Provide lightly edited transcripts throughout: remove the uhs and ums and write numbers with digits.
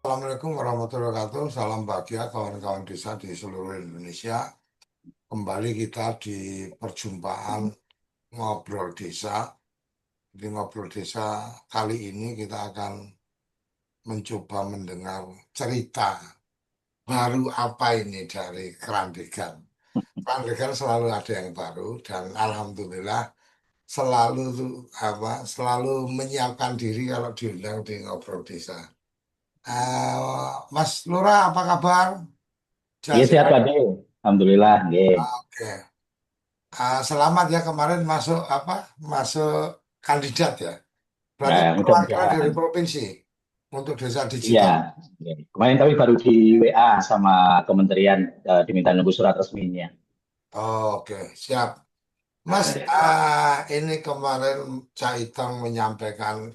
Assalamualaikum warahmatullahi wabarakatuh. Salam bahagia kawan-kawan desa di seluruh Indonesia. Kembali kita di perjumpaan ngobrol desa. Di ngobrol desa kali ini kita akan mencoba mendengar cerita baru apa ini dari Kerandegan. Kerandegan selalu ada yang baru dan alhamdulillah selalu selalu menyiapkan diri kalau diundang di ngobrol desa. Mas Lura, apa kabar? Iya sehat Sehat. Pak De. Alhamdulillah. Nggih. Oke. Selamat ya kemarin masuk masuk kandidat ya. Berarti Nah, perwakilan dari mudah-mudahan. provinsi untuk desa Iya. digital. Nggih. Kemarin tapi baru di WA sama kementerian diminta nunggu surat resminya. Oke, siap. Mas, Nah, ini kemarin Cak Itang menyampaikan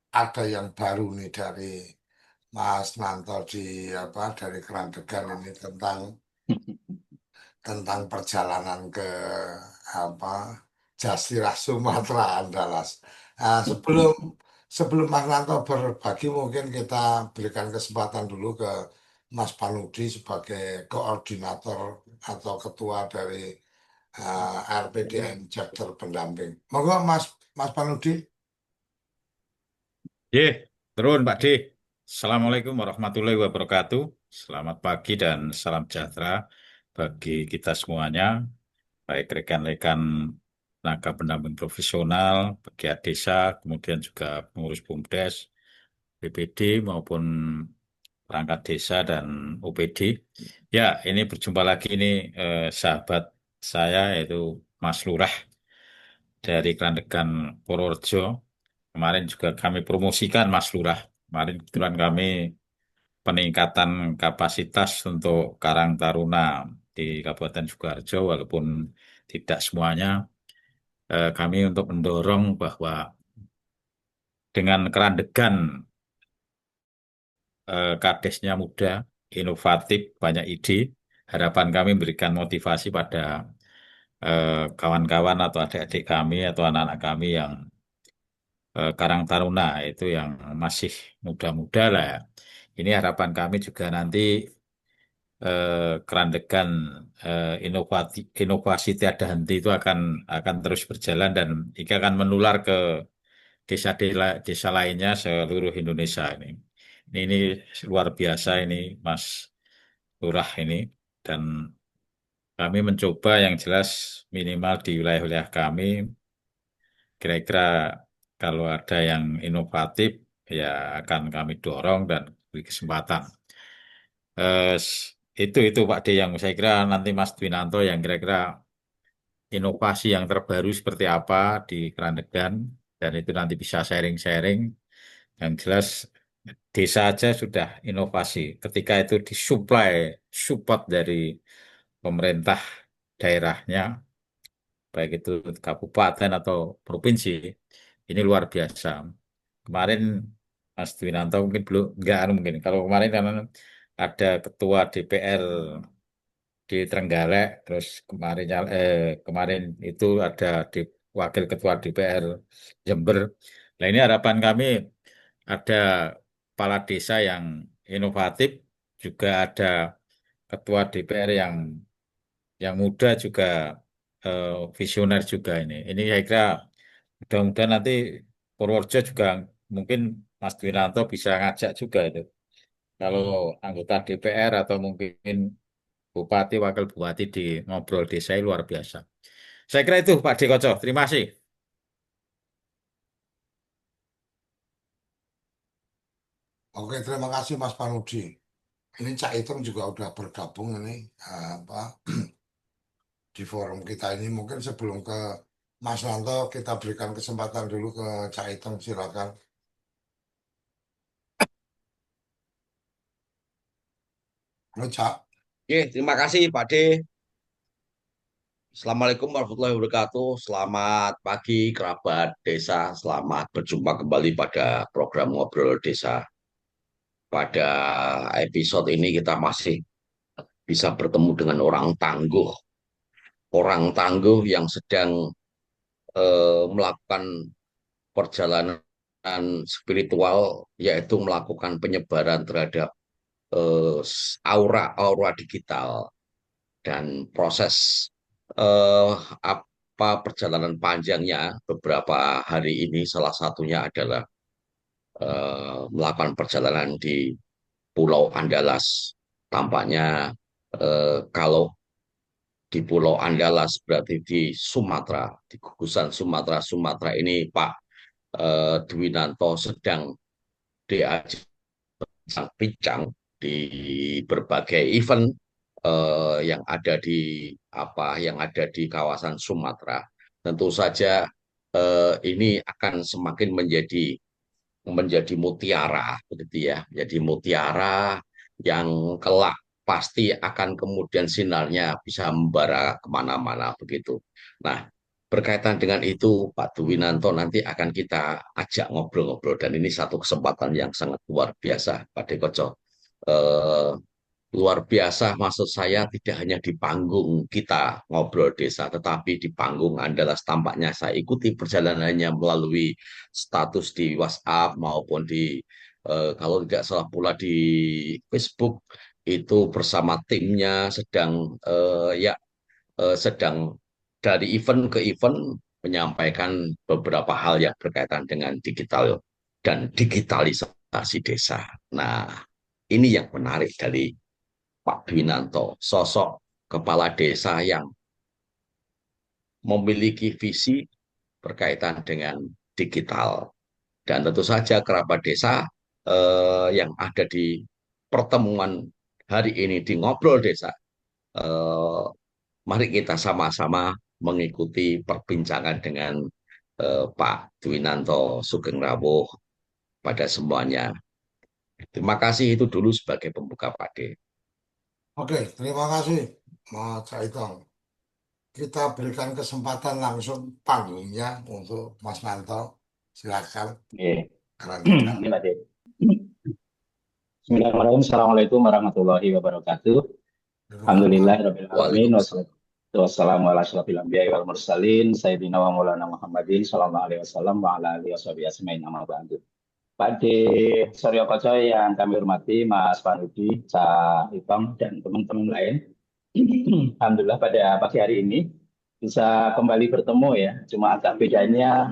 ada yang baru nih dari Mas Nanto di dari Kerandegan ini tentang perjalanan ke apa Jasirah Sumatera Andalas. Sebelum sebelum Mas Nanto berbagi, mungkin kita berikan kesempatan dulu ke Mas Panudi sebagai koordinator atau ketua dari RPDM Chapter Pendamping. Monggo Mas Panudi. Ye, turun Pak D. Assalamualaikum warahmatullahi wabarakatuh. Selamat pagi dan salam sejahtera bagi kita semuanya, baik rekan-rekan tenaga pendamping profesional, pegiat desa, kemudian juga pengurus BUMDes, BPD maupun perangkat desa dan OPD. Ya, ini berjumpa lagi ini sahabat saya yaitu Mas Lurah dari Krandegan Purworejo. Kemarin juga kami promosikan Mas Lurah. Kemarin kebetulan kami peningkatan kapasitas untuk Karang Taruna di Kabupaten Sukoharjo, walaupun tidak semuanya, kami untuk mendorong bahwa dengan Kerandegan kadesnya muda, inovatif, banyak ide, harapan kami memberikan motivasi pada kawan-kawan atau adik-adik kami atau anak-anak kami yang Karang Taruna itu yang masih muda-muda lah ya. Ini harapan kami juga nanti Kerandegan inovasi tiada henti itu akan terus berjalan dan ini akan menular ke desa lainnya seluruh Indonesia ini. Ini luar biasa ini Mas Lurah ini dan kami mencoba yang jelas minimal di wilayah-wilayah kami kira-kira kalau ada yang inovatif ya akan kami dorong dan beri kesempatan. Itu Pak D yang saya kira nanti Mas Dwinanto yang kira-kira inovasi yang terbaru seperti apa di Kerandegan dan itu nanti bisa sharing-sharing. Yang jelas desa aja sudah inovasi. Ketika itu disuplai support dari pemerintah daerahnya, baik itu kabupaten atau provinsi, ini luar biasa. Kemarin Mas Dwinanto mungkin belum enggak mungkin. Kalau kemarin kan ada ketua DPR di Trenggalek, terus kemarin itu ada di wakil ketua DPR Jember. Nah ini harapan kami ada kepala desa yang inovatif, juga ada ketua DPR yang muda juga visioner juga ini. Ini saya kira mudah-mudahan nanti Purworejo juga mungkin Mas Dwinanto bisa ngajak juga itu. Kalau anggota DPR atau mungkin Bupati, Wakil Bupati di ngobrol desa ini luar biasa. Saya kira itu Pak Dekoco. Terima kasih. Oke, terima kasih Mas Panudi. Ini Cak Itung juga udah bergabung ini di forum kita ini. Mungkin sebelum ke Mas Nanto, kita berikan kesempatan dulu ke Cak Itung, silakan. Halo Cak. Oke, terima kasih Pak D. Assalamualaikum warahmatullahi wabarakatuh. Selamat pagi kerabat desa. Selamat berjumpa kembali pada program Ngobrol Desa. Pada episode ini kita masih bisa bertemu dengan orang tangguh. Orang tangguh yang sedang melakukan perjalanan spiritual, yaitu melakukan penyebaran terhadap aura-aura digital dan proses apa perjalanan panjangnya beberapa hari ini, salah satunya adalah melakukan perjalanan di Pulau Andalas. Tampaknya kalau di Pulau Andalas berarti di Sumatera, di gugusan Sumatera ini Pak Dwinanto sedang diajak bincang di berbagai event yang ada di kawasan Sumatera. Tentu saja ini akan semakin menjadi mutiara, begitu ya, menjadi mutiara yang kelak pasti akan kemudian sinarnya bisa membara kemana-mana begitu. Nah, berkaitan dengan itu, Pak Dwinanto nanti akan kita ajak ngobrol-ngobrol, dan ini satu kesempatan yang sangat luar biasa, Pak Dekoco. Eh, Luar biasa, maksud saya tidak hanya di panggung kita ngobrol desa, tetapi di panggung Andalas. Tampaknya saya ikuti perjalanannya melalui status di WhatsApp maupun kalau tidak salah pula di Facebook, itu bersama timnya sedang dari event ke event menyampaikan beberapa hal yang berkaitan dengan digital dan digitalisasi desa. Nah, ini yang menarik dari Pak Dwinanto, sosok kepala desa yang memiliki visi berkaitan dengan digital. Dan tentu saja kerabat desa yang ada di pertemuan hari ini di Ngobrol Desa, eh, mari kita sama-sama mengikuti perbincangan dengan Pak Dwinanto Sugeng Rawuh pada semuanya. Terima kasih, itu dulu sebagai pembuka, Pak D. Oke, terima kasih Mas Caitong. Kita berikan kesempatan langsung panggungnya untuk Mas Nanto. Silakan. Oke. Karena kita Ini Pak Dek. Bismillahirrahmanirrahim. Assalamualaikum warahmatullahi wabarakatuh. Alhamdulillahirabbil alamin. Waalaikumsalam. Wassalamu ala asyrofil anbiya'i wal mursalin sayyidina wa maulana Muhammadin sallallahu alaihi wasallam wa ala alihi washabihi ajmain, amma ba'du. Pak D. Suryo Koco yang kami hormati, Mas Farudi, Cak Ipang, dan teman-teman lain. Alhamdulillah pada pagi hari ini bisa kembali bertemu ya. Cuma agak bedanya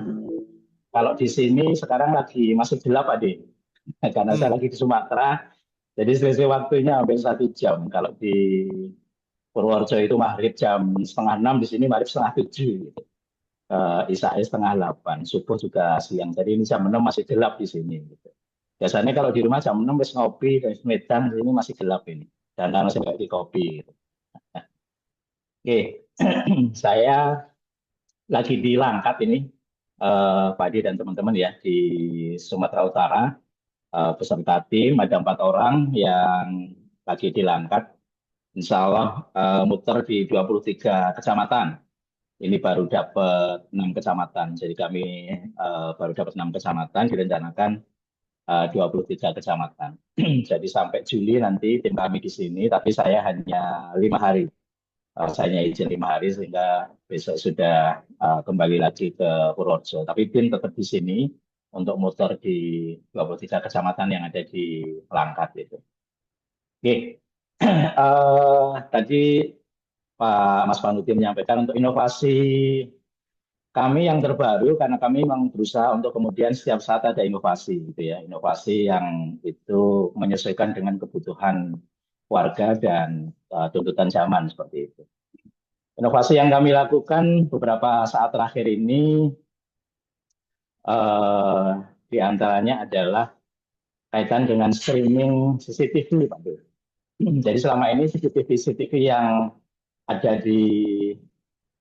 kalau di sini sekarang lagi masih gelap Pak D. Karena saya lagi di Sumatera, jadi selisih waktunya hampir 1 jam. Kalau di Purworejo itu maghrib jam 5:30, di sini maghrib 6:30. Gitu. Isya 7:30, subuh juga siang. Jadi ini jam 6 masih gelap di sini. Gitu. Biasanya kalau di rumah jam 6 wis ngopi, di Medan di sini masih gelap ini. Dan masih nggak di kopi. Gitu. Oke, saya lagi di Langkat ini, Pak Adi dan teman-teman ya, di Sumatera Utara. Peserta tim ada 4 orang yang lagi di Langkat. Insya Allah muter di 23 kecamatan. Ini baru dapat 6 kecamatan. Jadi kami baru dapat 6 kecamatan, direncanakan 23 kecamatan. Jadi sampai Juli nanti tim kami di sini, tapi saya hanya 5 hari. Saya hanya izin 5 hari sehingga besok sudah kembali lagi ke Purworejo. Tapi tim tetap di sini untuk muter di 23 kecamatan yang ada di Langkat itu. Oke, tadi Pak Mas Panuti menyampaikan untuk inovasi kami yang terbaru, karena kami memang berusaha untuk kemudian setiap saat ada inovasi gitu ya, inovasi yang itu menyesuaikan dengan kebutuhan warga dan tuntutan zaman seperti itu. Inovasi yang kami lakukan beberapa saat terakhir ini di antaranya adalah kaitan dengan streaming CCTV, Pak. Jadi selama ini CCTV yang ada di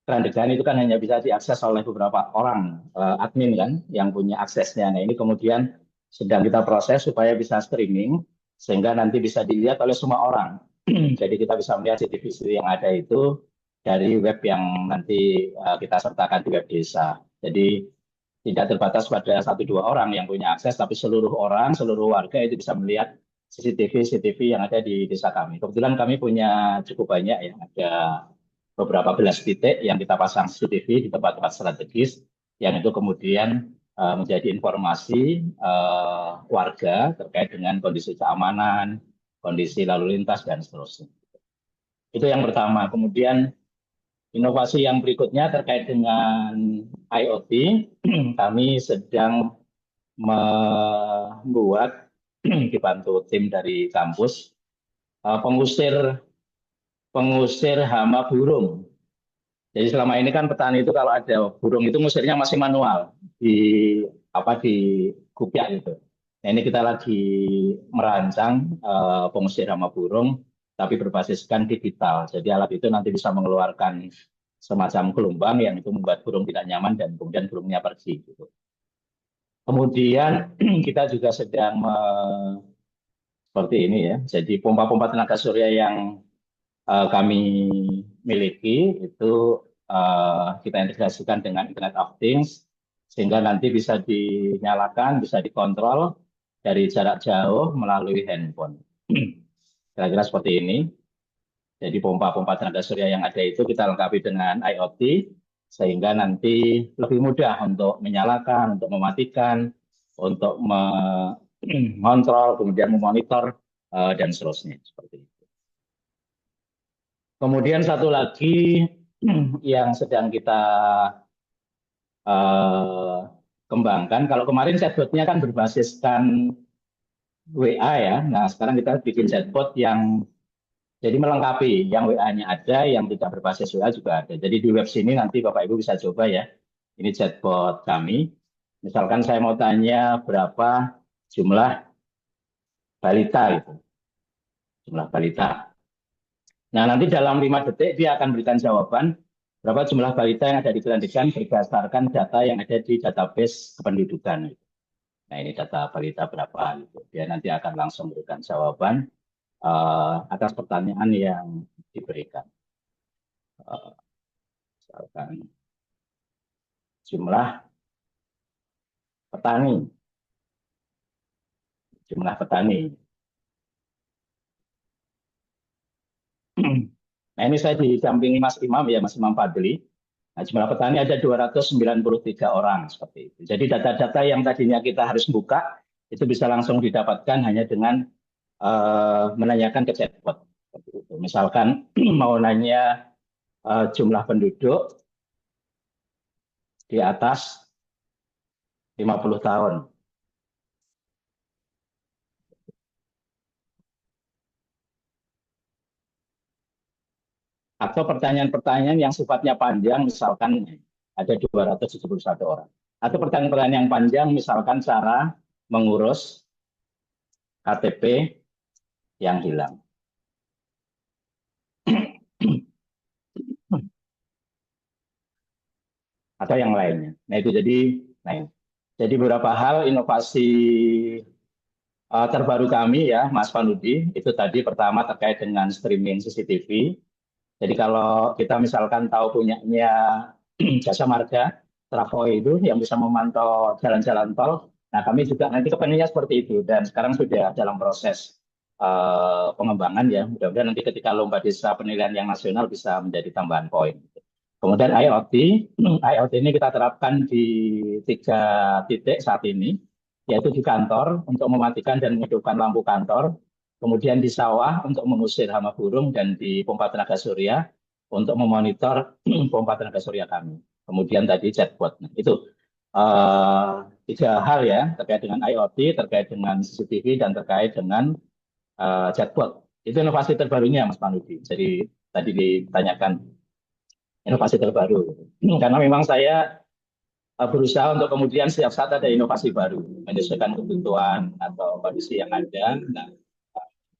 Kerandegan itu kan hanya bisa diakses oleh beberapa orang admin kan yang punya aksesnya. Nah ini kemudian sedang kita proses supaya bisa streaming sehingga nanti bisa dilihat oleh semua orang. Jadi kita bisa melihat CCTV yang ada itu dari web yang nanti kita sertakan di web desa. Jadi tidak terbatas pada 1-2 orang yang punya akses, tapi seluruh orang, seluruh warga itu bisa melihat CCTV yang ada di desa kami. Kebetulan kami punya cukup banyak ya, ada beberapa belas titik yang kita pasang CCTV di tempat-tempat strategis, yang itu kemudian menjadi informasi warga terkait dengan kondisi keamanan, kondisi lalu lintas, dan seterusnya. Itu yang pertama. Kemudian inovasi yang berikutnya terkait dengan IoT, kami sedang membuat dibantu tim dari kampus pengusir hama burung. Jadi selama ini kan petani itu kalau ada burung itu ngusirnya masih manual di kupiak gitu. Nah, ini kita lagi merancang pengusir hama burung tapi berbasiskan digital. Jadi alat itu nanti bisa mengeluarkan semacam gelombang yang itu membuat burung tidak nyaman dan kemudian burungnya pergi gitu. Kemudian kita juga sedang seperti ini ya. Jadi pompa-pompa tenaga surya yang kami miliki itu kita integrasikan dengan Internet of Things sehingga nanti bisa dinyalakan, bisa dikontrol dari jarak jauh melalui handphone. Kira-kira seperti ini. Jadi pompa-pompa tenaga surya yang ada itu kita lengkapi dengan IoT sehingga nanti lebih mudah untuk menyalakan, untuk mematikan, untuk mengontrol, kemudian memonitor dan seterusnya seperti itu. Kemudian satu lagi yang sedang kita kembangkan, kalau kemarin chatbotnya kan berbasiskan WA ya, nah sekarang kita bikin chatbot yang jadi melengkapi, yang WA-nya ada, yang tidak berbasis WA juga ada. Jadi di web sini nanti Bapak Ibu bisa coba ya, ini chatbot kami. Misalkan saya mau tanya berapa jumlah balita itu, jumlah balita. Nah, nanti dalam 5 detik dia akan berikan jawaban berapa jumlah balita yang ada di Kelandekan berdasarkan data yang ada di database kependudukan. Nah, ini data balita berapa gitu. Dia nanti akan langsung berikan jawaban atas pertanyaan yang diberikan. Misalkan jumlah petani. Jumlah petani. Nah, ini saya didampingi Mas Imam ya, Mas Imam Fadli. Nah, jumlah petani ada 293 orang seperti itu. Jadi data-data yang tadinya kita harus buka itu bisa langsung didapatkan hanya dengan menanyakan ke chatbot. Misalkan mau nanya jumlah penduduk di atas 50 tahun. Atau pertanyaan-pertanyaan yang sifatnya panjang, misalkan ada 271 orang. Atau pertanyaan-pertanyaan yang panjang, misalkan cara mengurus KTP yang hilang. Atau yang lainnya. Nah itu jadi beberapa hal inovasi terbaru kami ya Mas Panudi, itu tadi pertama terkait dengan streaming CCTV. Jadi kalau kita misalkan tahu punyanya Jasa Marga, Travoy itu yang bisa memantau jalan-jalan tol, nah kami juga nanti kepengennya seperti itu dan sekarang sudah dalam proses pengembangan ya. Mudah-mudahan nanti ketika lomba desa penilaian yang nasional bisa menjadi tambahan poin. Kemudian IoT ini kita terapkan di 3 titik saat ini, yaitu di kantor untuk mematikan dan menghidupkan lampu kantor, kemudian di sawah untuk mengusir hama burung, dan di pompa tenaga surya untuk memonitor pompa tenaga surya kami. Kemudian tadi chatbot. Nah, itu 3 hal ya terkait dengan IoT, terkait dengan CCTV, dan terkait dengan chatbot. Itu inovasi terbarunya Mas Panudi. Jadi tadi ditanyakan inovasi terbaru. Karena memang saya berusaha untuk kemudian setiap saat ada inovasi baru, menyesuaikan kebutuhan atau kondisi yang ada. Nah,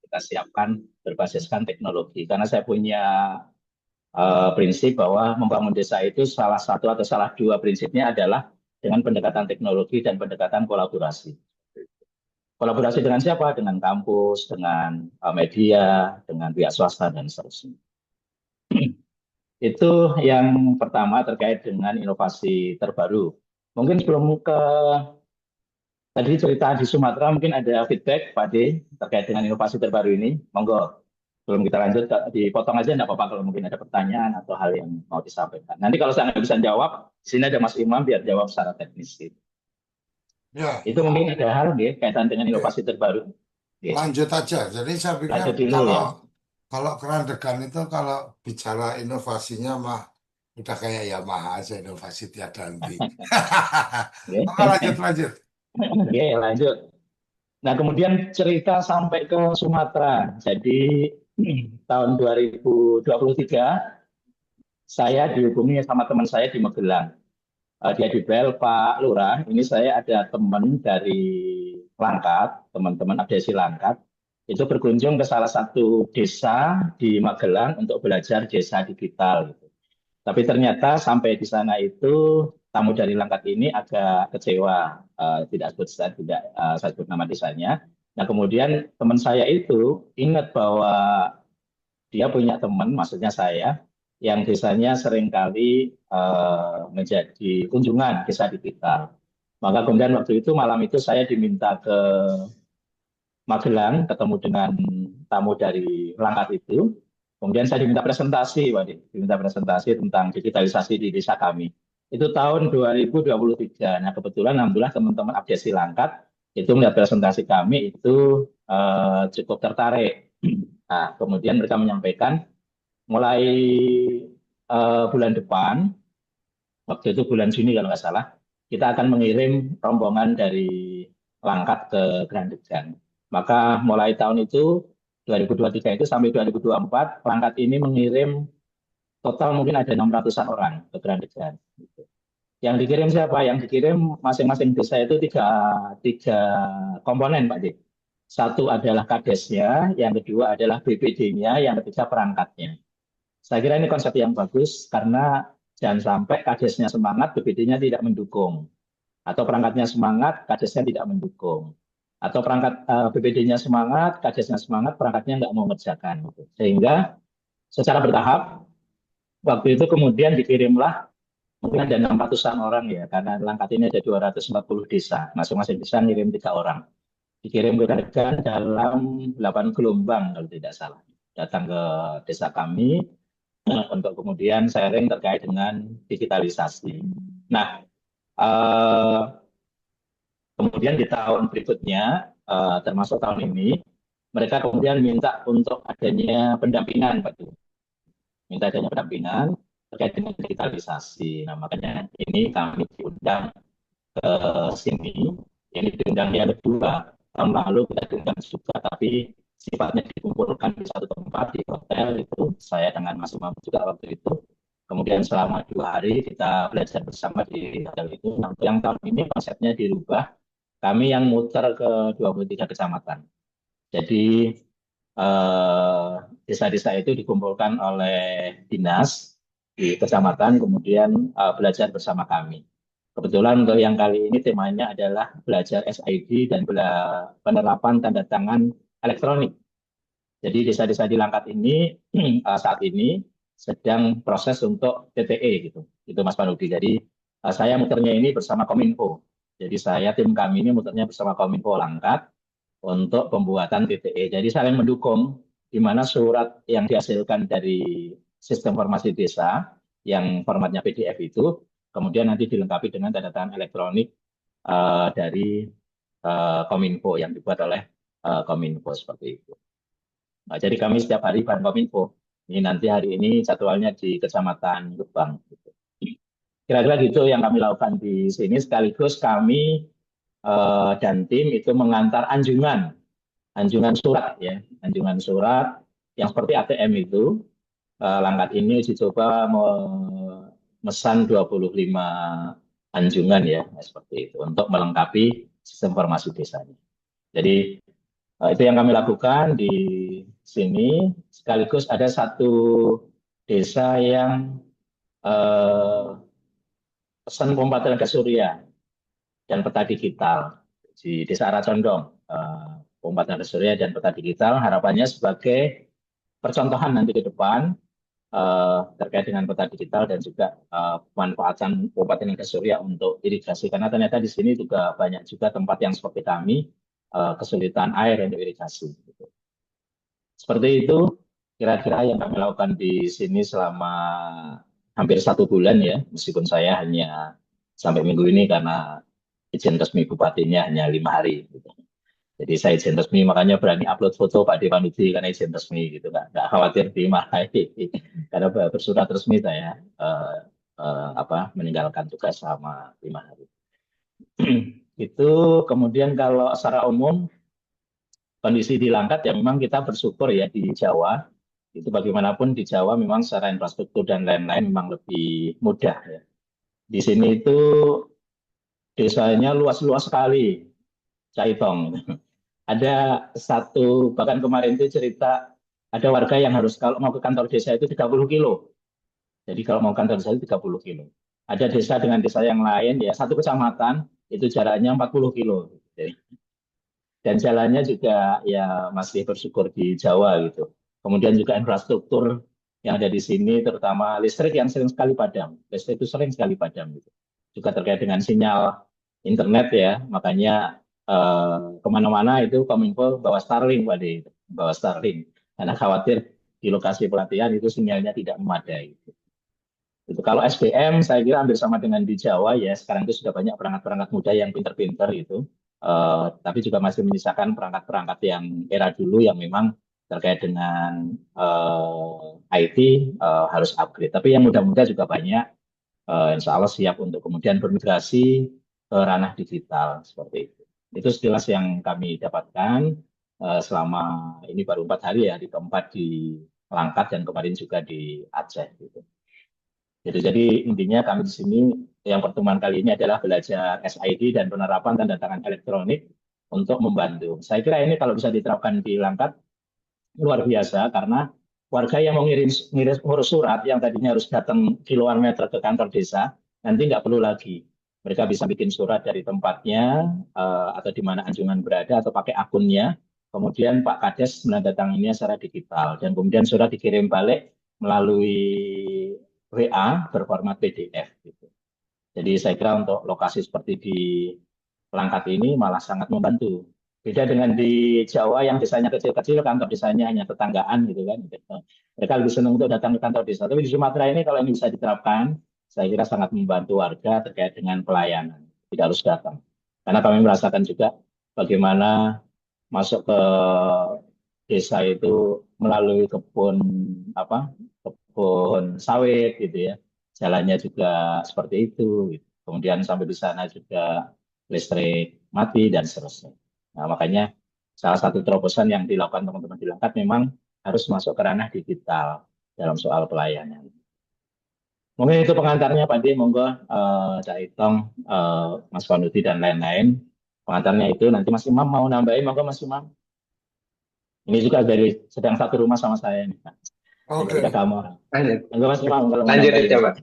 kita siapkan berbasiskan teknologi. Karena saya punya prinsip bahwa membangun desa itu salah satu atau salah 2 prinsipnya adalah dengan pendekatan teknologi dan pendekatan kolaborasi. Kolaborasi dengan siapa? Dengan kampus, dengan media, dengan pihak swasta, dan seterusnya. Itu yang pertama terkait dengan inovasi terbaru. Mungkin sebelum ke tadi cerita di Sumatera, mungkin ada feedback Pak D terkait dengan inovasi terbaru ini. Monggo, sebelum kita lanjut, dipotong aja enggak apa-apa kalau mungkin ada pertanyaan atau hal yang mau disampaikan. Nanti kalau saya nggak bisa jawab, di sini ada Mas Imam biar jawab secara teknis. Ya, Itu mungkin ada hal nggih, kaitan dengan oke. inovasi terbaru. Nggih, Lanjut aja. Jadi saya pikir lanjut dulu kalau ya. kalau kerandegan itu kalau bicara inovasinya mah udah kayak Yamaha aja, inovasi tiada henti. Nggih. Oke, lanjut lanjut. Oke, lanjut. Nah, kemudian cerita sampai ke Sumatera. Jadi tahun 2023 saya dihubungi sama teman saya di Magelang. Dia di Bel, Pak Lurah. Ini saya ada teman dari Langkat, teman-teman abdesi Langkat. Itu berkunjung ke salah satu desa di Magelang untuk belajar desa digital. Gitu. Tapi ternyata sampai di sana itu tamu dari Langkat ini agak kecewa, tidak saya sebut nama desanya. Nah kemudian teman saya itu ingat bahwa dia punya teman, maksudnya saya, yang desanya seringkali menjadi kunjungan desa digital. Maka kemudian waktu itu malam itu saya diminta ke Magelang ketemu dengan tamu dari Langkat itu. Kemudian saya diminta presentasi, Pak Dik. Diminta presentasi tentang digitalisasi di desa kami. Itu tahun 2023. Nah, kebetulan alhamdulillah teman-teman Abdesi Langkat itu melihat presentasi kami itu cukup tertarik. Nah, kemudian mereka menyampaikan mulai bulan depan, waktu itu bulan Juni kalau nggak salah, kita akan mengirim rombongan dari Langkat ke Grandegan. Maka mulai tahun itu 2023 itu sampai 2024 Langkat ini mengirim total mungkin ada 600-an orang ke Grandegan. Yang dikirim siapa? Yang dikirim masing-masing desa itu tiga komponen, Pak Dik. Satu adalah kadesnya, yang kedua adalah BPD-nya, yang ketiga perangkatnya. Saya kira ini konsep yang bagus karena jangan sampai kadesnya semangat, BPD-nya tidak mendukung. Atau perangkatnya semangat, kadesnya tidak mendukung. Atau BPD-nya semangat, kadesnya semangat, perangkatnya nggak mau mengerjakan. Sehingga secara bertahap, waktu itu kemudian dikirimlah, mungkin ada 600-an orang ya, karena Langkat ini ada 240 desa, masing-masing desa ngirim 3 orang. Dikirim ke Grandegan dalam 8 gelombang kalau tidak salah. Datang ke desa kami, untuk kemudian sharing terkait dengan digitalisasi. Nah, kemudian di tahun berikutnya, termasuk tahun ini, mereka kemudian minta untuk adanya pendampingan, Pak. Minta adanya pendampingan terkait dengan digitalisasi. Nah, makanya ini kami diundang ke sini. Ini diundang yang kedua. Tahun lalu kita diundang juga, tapi sifatnya dikumpulkan di satu tempat di hotel itu. Saya dengan Mas Umam juga waktu itu. Kemudian selama 2 hari kita belajar bersama di hotel itu. Nah, yang tahun ini konsepnya dirubah. Kami yang muter ke 23 kecamatan. Jadi desa-desa itu dikumpulkan oleh dinas di kecamatan, kemudian belajar bersama kami. Kebetulan untuk yang kali ini temanya adalah belajar SID dan penerapan tanda tangan elektronik. Jadi desa-desa di Langkat ini saat ini sedang proses untuk TTE gitu. Itu Mas Panudi. Jadi saya muternya ini bersama Kominfo. Jadi tim kami ini muternya bersama Kominfo Langkat untuk pembuatan TTE. Jadi saling mendukung di mana surat yang dihasilkan dari sistem informasi desa yang formatnya PDF itu kemudian nanti dilengkapi dengan tanda tangan elektronik dari Kominfo yang dibuat oleh Kominfo seperti itu. Nah, jadi kami setiap hari bareng Kominfo. Ini nanti hari ini jadwalnya di Kecamatan Gebang. Gitu. Kira-kira gitu yang kami lakukan di sini. Sekaligus kami dan tim itu mengantar anjungan surat ya, anjungan surat yang seperti ATM itu. Langkat ini uji coba memesan 25 anjungan ya, seperti itu untuk melengkapi sistem informasi desanya. Jadi itu yang kami lakukan di sini. Sekaligus ada satu desa yang pesan pompa tenaga surya dan peta digital di Desa Aracondong. Pompa tenaga surya dan peta digital harapannya sebagai percontohan nanti ke depan terkait dengan peta digital dan juga pemanfaatan pompa tenaga surya untuk irigasi. Karena ternyata di sini juga banyak juga tempat yang seperti kami kesulitan air untuk irigasi. Gitu. Seperti itu kira-kira yang kami lakukan di sini selama hampir 1 bulan ya, meskipun saya hanya sampai minggu ini karena izin resmi bupatinya hanya 5 hari. Gitu. Jadi saya izin resmi, makanya berani upload foto Pak Dewanudi karena izin resmi gitu kan. Nggak khawatir dimarahi karena bersurat resmi saya meninggalkan tugas selama 5 hari. Itu kemudian kalau secara umum kondisi di Langkat ya memang kita bersyukur ya di Jawa itu bagaimanapun di Jawa memang secara infrastruktur dan lain-lain memang lebih mudah ya. Di sini itu desanya luas-luas sekali, Caitong. Ada satu, bahkan kemarin itu cerita, ada warga yang harus kalau mau ke kantor desa itu 30 kilo. Jadi kalau mau kantor desa itu 30 kilo. Ada desa dengan desa yang lain, ya satu kecamatan, itu jaraknya 40 kilo. Dan jalannya juga ya masih bersyukur di Jawa gitu. Kemudian juga infrastruktur yang ada di sini, terutama listrik yang sering sekali padam. Listrik itu sering sekali padam gitu. Juga terkait dengan sinyal internet ya, makanya kemana-mana itu Kominfo bawa Starlink, Pak De, bawa Starlink. Karena khawatir di lokasi pelatihan itu sinyalnya tidak memadai. Itu kalau SDM saya kira hampir sama dengan di Jawa ya. Sekarang itu sudah banyak perangkat-perangkat muda yang pinter-pinter itu. Tapi juga masih menyisakan perangkat-perangkat yang era dulu yang memang terkait dengan IT harus upgrade. Tapi yang muda-muda juga banyak. Insya Allah siap untuk kemudian bermigrasi ke ranah digital seperti itu. Itu sekilas yang kami dapatkan selama ini baru 4 hari ya di tempat di Langkat dan kemarin juga di Aceh gitu. Jadi intinya kami di sini yang pertemuan kali ini adalah belajar SID dan penerapan tanda tangan elektronik untuk membantu. Saya kira ini kalau bisa diterapkan di Langkat luar biasa karena warga yang mau ngirim ngurus surat yang tadinya harus datang kiloan meter ke kantor desa nanti nggak perlu lagi. Mereka bisa bikin surat dari tempatnya atau di mana anjungan berada atau pakai akunnya. Kemudian Pak Kades menandatanganinya secara digital dan kemudian surat dikirim balik melalui WA berformat PDF gitu. Jadi saya kira untuk lokasi seperti di Langkat ini malah sangat membantu. Beda dengan di Jawa yang desanya kecil-kecil, kantor desanya hanya tetanggaan gitu kan. Mereka lebih senang untuk datang ke kantor desa. Tapi di Sumatera ini kalau ini bisa diterapkan, saya kira sangat membantu warga terkait dengan pelayanan. Tidak harus datang. Karena kami merasakan juga bagaimana masuk ke desa itu melalui kebun sawit gitu ya. Jalannya juga seperti itu. Gitu. Kemudian sampai di sana juga listrik mati dan seterusnya. Nah, makanya salah satu terobosan yang dilakukan teman-teman di Langkat memang harus masuk ke ranah digital dalam soal pelayanan. Mungkin itu pengantarnya Pak Di, monggo Cak Itong, Mas Panuti dan lain-lain. Pengantarnya itu nanti Mas Imam mau nambahin, monggo Mas Imam. Ini juga dari sedang satu rumah sama saya nih, Pak. Jadi Oke, kita kamu. Lanjut, Monggo Mas Imam kalau mau lanjut nambahin. aja, Pak.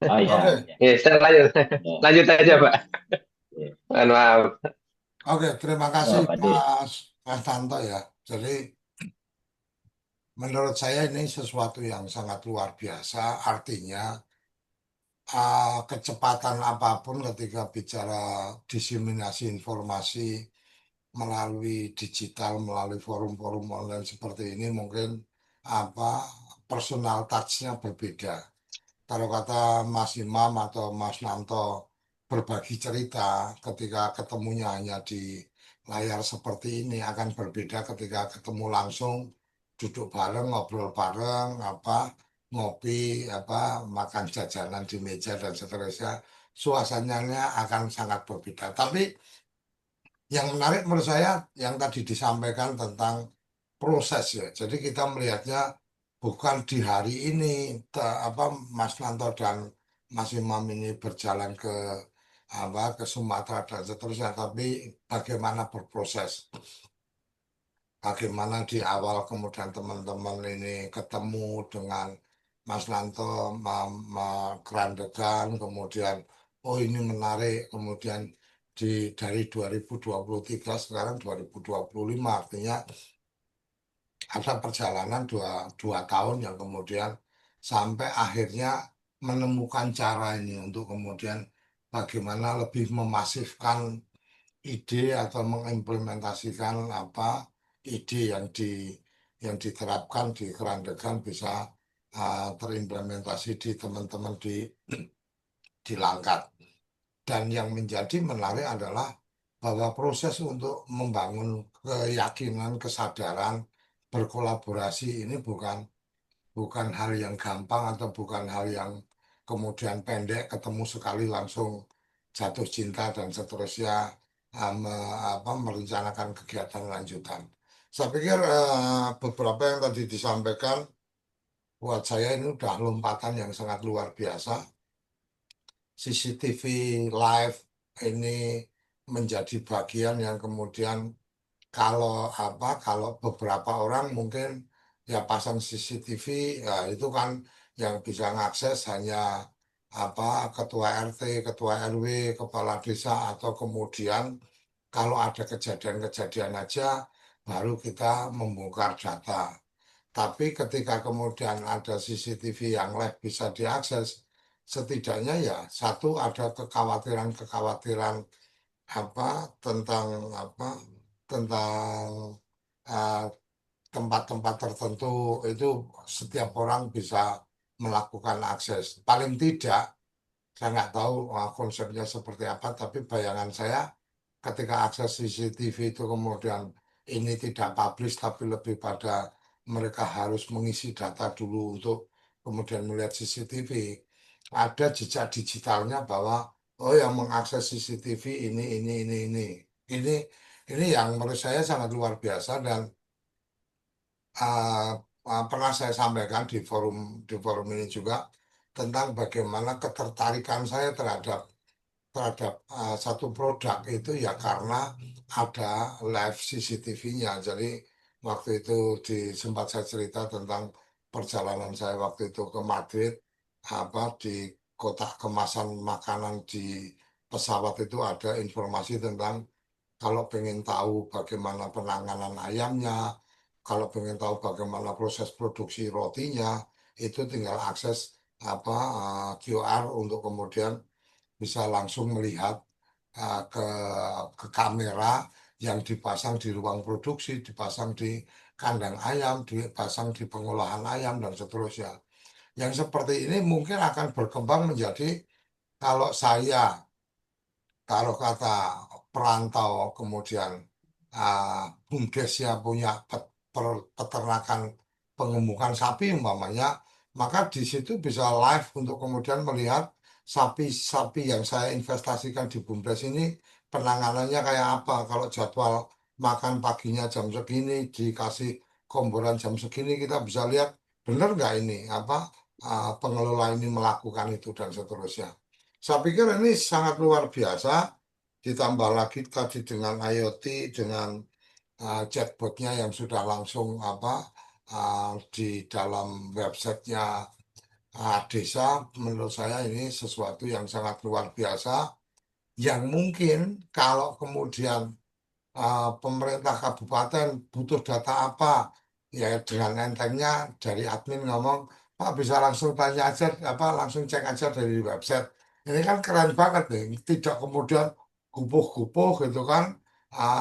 Oh iya. oke, Ya. Ya, saya lanjut, Ya. lanjut aja, Pak. Ya. Mohon maaf. oke. Terima Oh, kasih Pak Di. Mas Tanto ya. Jadi menurut saya ini sesuatu yang sangat luar biasa. Artinya kecepatan apapun ketika bicara diseminasi informasi melalui digital, melalui forum-forum online seperti ini mungkin apa personal touch-nya berbeda. Kalau kata Mas Imam atau Mas Nanto berbagi cerita ketika ketemunya hanya di layar seperti ini akan berbeda ketika ketemu langsung duduk bareng ngobrol bareng ngopi makan jajanan di meja dan seterusnya suasananya akan sangat berbeda. Tapi yang menarik menurut saya yang tadi disampaikan tentang proses ya. Jadi kita melihatnya bukan di hari ini Mas Nanto dan Mas Imam ini berjalan ke Sumatera dan seterusnya, tapi bagaimana berproses. Bagaimana di awal kemudian teman-teman ini ketemu dengan Mas Nanto kerandegan, kemudian oh ini menarik, kemudian dari 2023 sekarang 2025 artinya ada perjalanan dua tahun yang kemudian sampai akhirnya menemukan cara ini untuk kemudian bagaimana lebih memasifkan ide atau mengimplementasikan ide yang diterapkan di Kerandegan bisa terimplementasi di teman-teman di Langkat. Dan yang menjadi menarik adalah bahwa proses untuk membangun keyakinan, kesadaran, berkolaborasi ini bukan hal yang gampang atau bukan hal yang kemudian pendek ketemu sekali langsung jatuh cinta dan seterusnya merencanakan kegiatan lanjutan. Saya pikir beberapa yang tadi disampaikan buat saya ini udah lompatan yang sangat luar biasa. CCTV live ini menjadi bagian yang kemudian kalau beberapa orang mungkin ya pasang CCTV ya itu kan yang bisa ngakses hanya ketua RT, ketua RW, kepala desa atau kemudian kalau ada kejadian-kejadian aja baru kita membongkar data. Tapi ketika kemudian ada CCTV yang live bisa diakses, setidaknya ya satu ada kekhawatiran-kekhawatiran apa tentang apa tentang uh, tempat-tempat tertentu itu setiap orang bisa melakukan akses. Paling tidak, saya nggak tahu konsepnya seperti apa, tapi bayangan saya ketika akses CCTV itu kemudian ini tidak publish, tapi lebih pada mereka harus mengisi data dulu untuk kemudian melihat CCTV. Ada jejak digitalnya bahwa oh yang mengakses CCTV ini. Ini ini yang menurut saya sangat luar biasa dan uh, pernah saya sampaikan di forum ini juga tentang bagaimana ketertarikan saya terhadap satu produk itu ya karena ada live CCTV-nya. Jadi waktu itu sempat saya cerita tentang perjalanan saya waktu itu ke Madrid, di kotak kemasan makanan di pesawat itu ada informasi tentang kalau pengen tahu bagaimana penanganan ayamnya, kalau pengen tahu bagaimana proses produksi rotinya, itu tinggal akses QR untuk kemudian bisa langsung melihat ke kamera yang dipasang di ruang produksi, dipasang di kandang ayam, dipasang di pengolahan ayam dan seterusnya. Yang seperti ini mungkin akan berkembang menjadi kalau saya taruh kata perantau kemudian BUMDesnya punya peternakan pengembukan sapi umpamanya, maka di situ bisa live untuk kemudian melihat sapi-sapi yang saya investasikan di BUMDes ini penanganannya kayak apa. Kalau jadwal makan paginya jam segini, dikasih komboran jam segini, kita bisa lihat benar nggak ini pengelola ini melakukan itu dan seterusnya. Saya pikir ini sangat luar biasa, ditambah lagi tadi dengan IoT, dengan chatbotnya yang sudah langsung di dalam websitenya desa. Menurut saya ini sesuatu yang sangat luar biasa, yang mungkin kalau kemudian pemerintah kabupaten butuh data apa, ya dengan entengnya dari admin ngomong, Pak bisa langsung tanya aja, langsung cek aja dari website. Ini kan keren banget nih, tidak kemudian gupuh-gupuh gitu kan,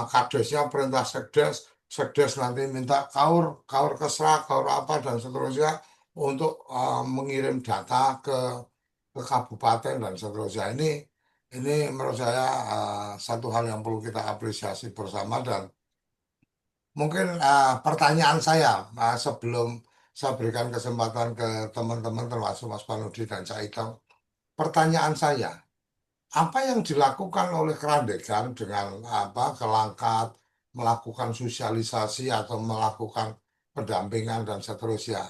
kadesnya perintah sekdes, sekdes nanti minta kaur, kaur kesra, kaur apa dan seterusnya untuk mengirim data ke kabupaten dan seterusnya. Ini menurut saya satu hal yang perlu kita apresiasi bersama dan mungkin pertanyaan saya sebelum saya berikan kesempatan ke teman-teman termasuk Mas Panudi dan Cak Idam, pertanyaan saya, apa yang dilakukan oleh Kerandegan dengan Kelangkat melakukan sosialisasi atau melakukan pendampingan dan seterusnya?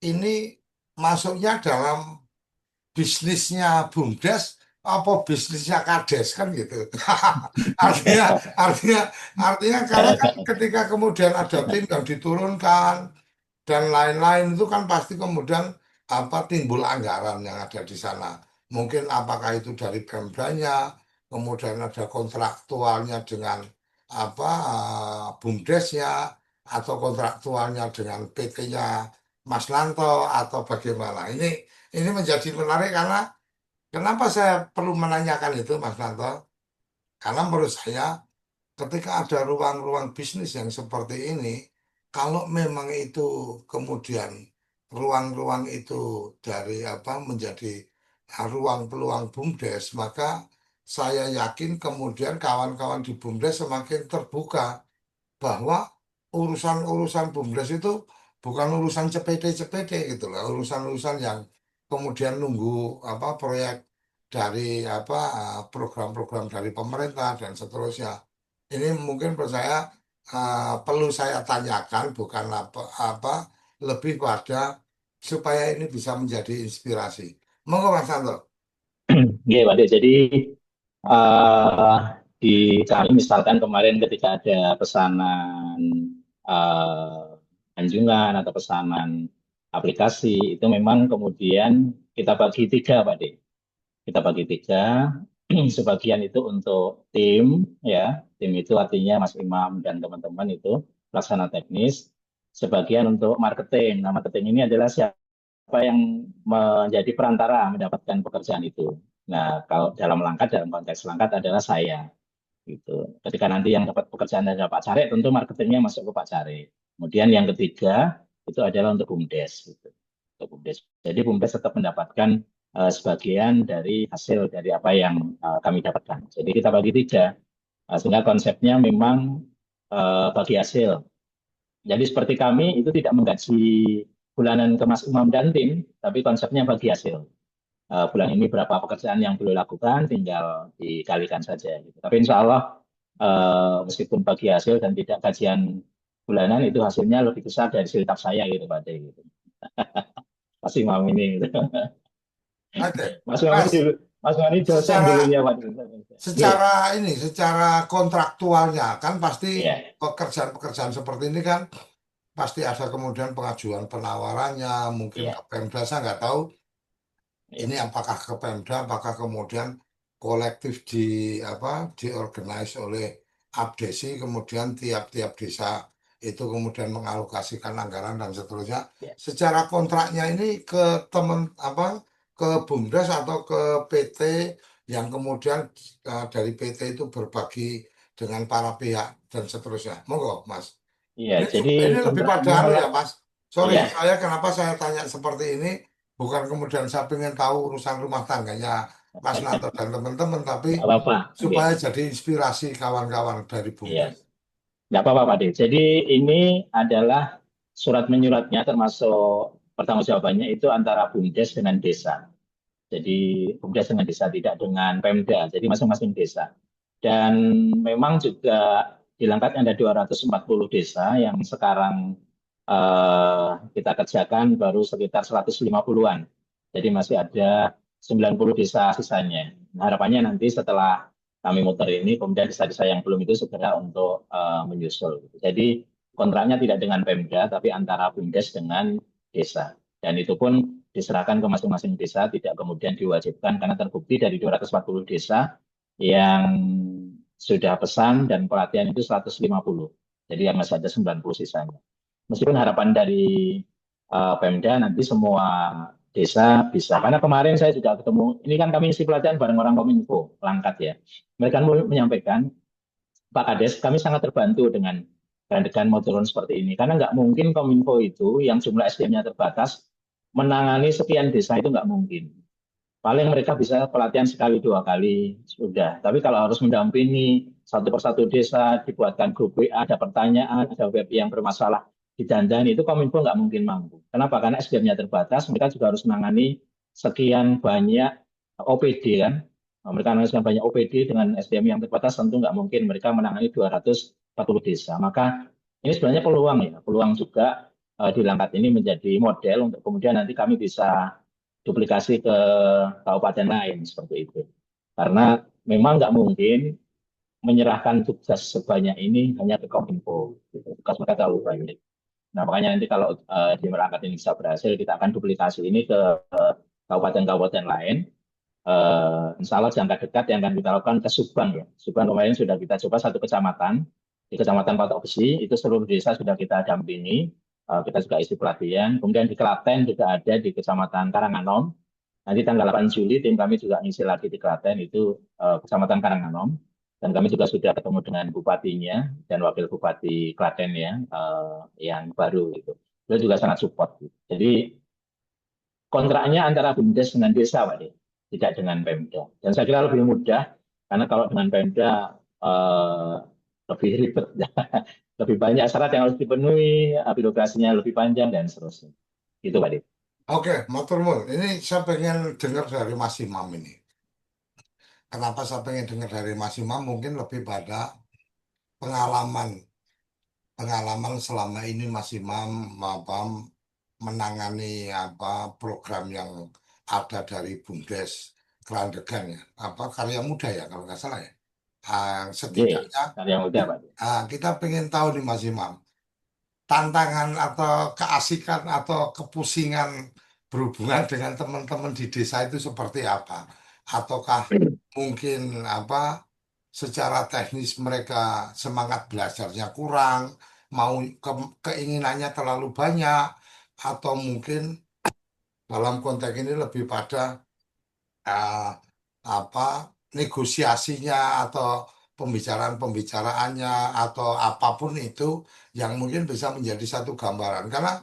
Ini masuknya dalam bisnisnya BUMDes apa bisnisnya Kades kan gitu. Artinya artinya artinya karena kan ketika kemudian ada tim yang diturunkan dan lain-lain itu kan pasti kemudian timbul anggaran yang ada di sana. Mungkin apakah itu dari Pemdanya, kemudian ada kontraktualnya dengan BUMDesnya atau kontraktualnya dengan PT-nya Mas Nanto atau bagaimana. Ini menjadi menarik karena kenapa saya perlu menanyakan itu Mas Nanto? Karena menurut saya ketika ada ruang-ruang bisnis yang seperti ini, kalau memang itu kemudian ruang-ruang itu dari menjadi ruang peluang BUMDes, maka saya yakin kemudian kawan-kawan di BUMDes semakin terbuka bahwa urusan-urusan BUMDes itu bukan urusan cepete-cepete gitu loh, urusan-urusan yang kemudian nunggu apa proyek dari apa program-program dari pemerintah dan seterusnya. Ini mungkin menurut saya perlu saya tanyakan bukan apa lebih pada supaya ini bisa menjadi inspirasi. Monggo Mas Santo. Iya, Pak De. Jadi eh di kami misalkan kemarin ketika ada pesanan anjungan atau pesanan aplikasi itu memang kemudian kita bagi tiga, Pak De. Kita bagi tiga, sebagian itu untuk tim, ya, tim itu artinya Mas Imam dan teman-teman itu pelaksana teknis, sebagian untuk marketing. Nah, marketing ini adalah siapa yang menjadi perantara mendapatkan pekerjaan itu. Nah, kalau dalam konteks langkat adalah saya, gitu. Ketika nanti yang dapat pekerjaan adalah Pak Carek, tentu marketingnya masuk ke Pak Carek. Kemudian yang ketiga itu adalah untuk BUMDes, gitu. Untuk BUMDes. Jadi BUMDes tetap mendapatkan sebagian dari hasil dari apa yang kami dapatkan. Jadi kita bagi tiga, sehingga konsepnya memang bagi hasil. Jadi seperti kami itu tidak menggaji bulanan ke Mas Imam dan tim, tapi konsepnya bagi hasil. Bulan ini berapa pekerjaan yang perlu lakukan, tinggal dikalikan saja. Gitu. Tapi insya Allah meskipun bagi hasil dan tidak gajian bulanan itu hasilnya lebih besar dari siltap saya gitu Pak De. Gitu. Mas Imam ini. Gitu. Oke, Mas Imam ini Mas, dulu, Mas Imam ini dosen secara dulunya Pak De. Iya, secara kontraktualnya kan pasti iya, pekerjaan-pekerjaan seperti ini kan pasti ada kemudian pengajuan penawarannya mungkin ke iya, Pemda saya nggak tahu iya, ini apakah ke Pemda apakah kemudian kolektif apa diorganize oleh Abdesi kemudian tiap-tiap desa itu kemudian mengalokasikan anggaran dan seterusnya iya. secara kontraknya ini ke teman apa ke BUMDes atau ke PT yang kemudian dari PT itu berbagi dengan para pihak dan seterusnya monggo Mas. Iya, Ini, jadi ini lebih pada kontraknya anu ya Mas. Sorry, iya, saya kenapa saya tanya seperti ini? Bukan kemudian saya ingin tahu urusan rumah tangganya Mas Nanto dan teman-teman, tapi nggak apa-apa. Oke, supaya jadi inspirasi kawan-kawan dari iya, BUMDes. nggak apa-apa Pak De. Jadi ini adalah surat menyuratnya termasuk pertanggungjawabannya itu antara BUMDes dengan desa. Jadi BUMDes dengan desa, tidak dengan Pemda. Jadi masing-masing desa. Dan memang juga di Langkat ada 240 desa yang sekarang kita kerjakan baru sekitar 150-an. Jadi masih ada 90 desa sisanya. Nah, harapannya nanti setelah kami muter ini, kemudian desa-desa yang belum itu segera untuk menyusul. Jadi kontraknya tidak dengan Pemda, tapi antara BUMDes dengan desa. Dan itu pun diserahkan ke masing-masing desa, tidak kemudian diwajibkan karena terbukti dari 240 desa yang sudah pesan dan pelatihan itu 150. Jadi yang masih ada 90 sisanya. Meskipun harapan dari Pemda nanti semua desa bisa. Karena kemarin saya juga ketemu, ini kan kami isi pelatihan bareng orang Kominfo, Langkat ya. Mereka menyampaikan, Pak Kades, kami sangat terbantu dengan modern seperti ini. Karena nggak mungkin Kominfo itu yang jumlah SDM-nya terbatas, menangani sekian desa itu nggak mungkin. Paling mereka bisa pelatihan sekali dua kali sudah. Tapi kalau harus mendampingi satu persatu desa, dibuatkan grup WA, ada pertanyaan, ada web yang bermasalah, didandani, itu Kominfo nggak mungkin mampu. Kenapa? Karena SDM-nya terbatas, mereka juga harus menangani sekian banyak OPD kan. Mereka menangani sekian banyak OPD dengan SDM yang terbatas, tentu nggak mungkin mereka menangani 240 desa. Maka ini sebenarnya peluang ya, peluang juga di Langkat ini menjadi model untuk kemudian nanti kami bisa duplikasi ke kabupaten lain seperti itu. Karena memang nggak mungkin menyerahkan tugas sebanyak ini hanya ke Kominfo. Gitu. Tugas mereka terlalu banyak. Nah makanya nanti kalau di Merak ini bisa berhasil, kita akan duplikasi ini ke kabupaten-kabupaten lain. Insya Allah jangka dekat yang akan kita lakukan ke Subang ya. Subang kemarin sudah kita coba satu kecamatan, di Kecamatan Patok Besi, itu seluruh desa sudah kita dampingi, kita juga isi pelatihan. Kemudian di Klaten juga ada di Kecamatan Karanganom. Nanti tanggal 8 Juli tim kami juga ngisi lagi di Klaten, itu Kecamatan Karanganom. Dan kami juga sudah ketemu dengan bupatinya dan wakil bupati Klaten ya, yang baru gitu. Beliau juga sangat support. Gitu. Jadi kontraknya antara BUMDes dengan desa, Pak De, tidak dengan Pemda. Dan saya kira lebih mudah Karena kalau dengan Pemda lebih ribet, lebih banyak syarat yang harus dipenuhi, birokrasinya lebih panjang dan seterusnya. Itu Pak Dit. Oke, matur nuwun. Ini saya pengen dengar dari Mas Imam ini. Kenapa saya pengen dengar dari Mas Imam? Mungkin lebih pada pengalaman pengalaman selama ini Mas Imam apa menangani apa program yang ada dari BUMDes Kelandegan ya, apa karya muda ya kalau nggak salah ya. Oke, Setidaknya karya muda Pak Dit. kita pengen tahu nih Mas Imam, tantangan atau keasikan atau kepusingan berhubungan dengan teman-teman di desa itu seperti apa? Ataukah mungkin apa secara teknis mereka semangat belajarnya kurang, mau keinginannya terlalu banyak, atau mungkin dalam konteks ini lebih pada eh, apa negosiasinya atau pembicaraan-pembicaraannya atau apapun itu yang mungkin bisa menjadi satu gambaran. Karena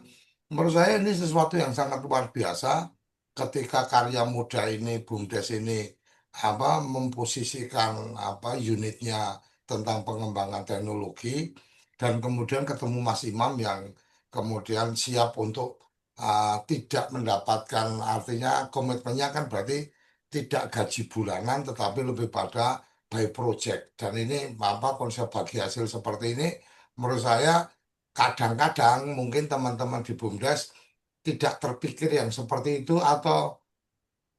menurut saya ini sesuatu yang sangat luar biasa ketika karya muda ini, BUMDes ini apa memposisikan apa unitnya tentang pengembangan teknologi dan kemudian ketemu Mas Imam yang kemudian siap untuk tidak mendapatkan artinya komitmennya kan berarti tidak gaji bulanan tetapi lebih pada by project dan ini apa konsep bagi hasil seperti ini menurut saya kadang-kadang mungkin teman-teman di BUMDes tidak terpikir yang seperti itu atau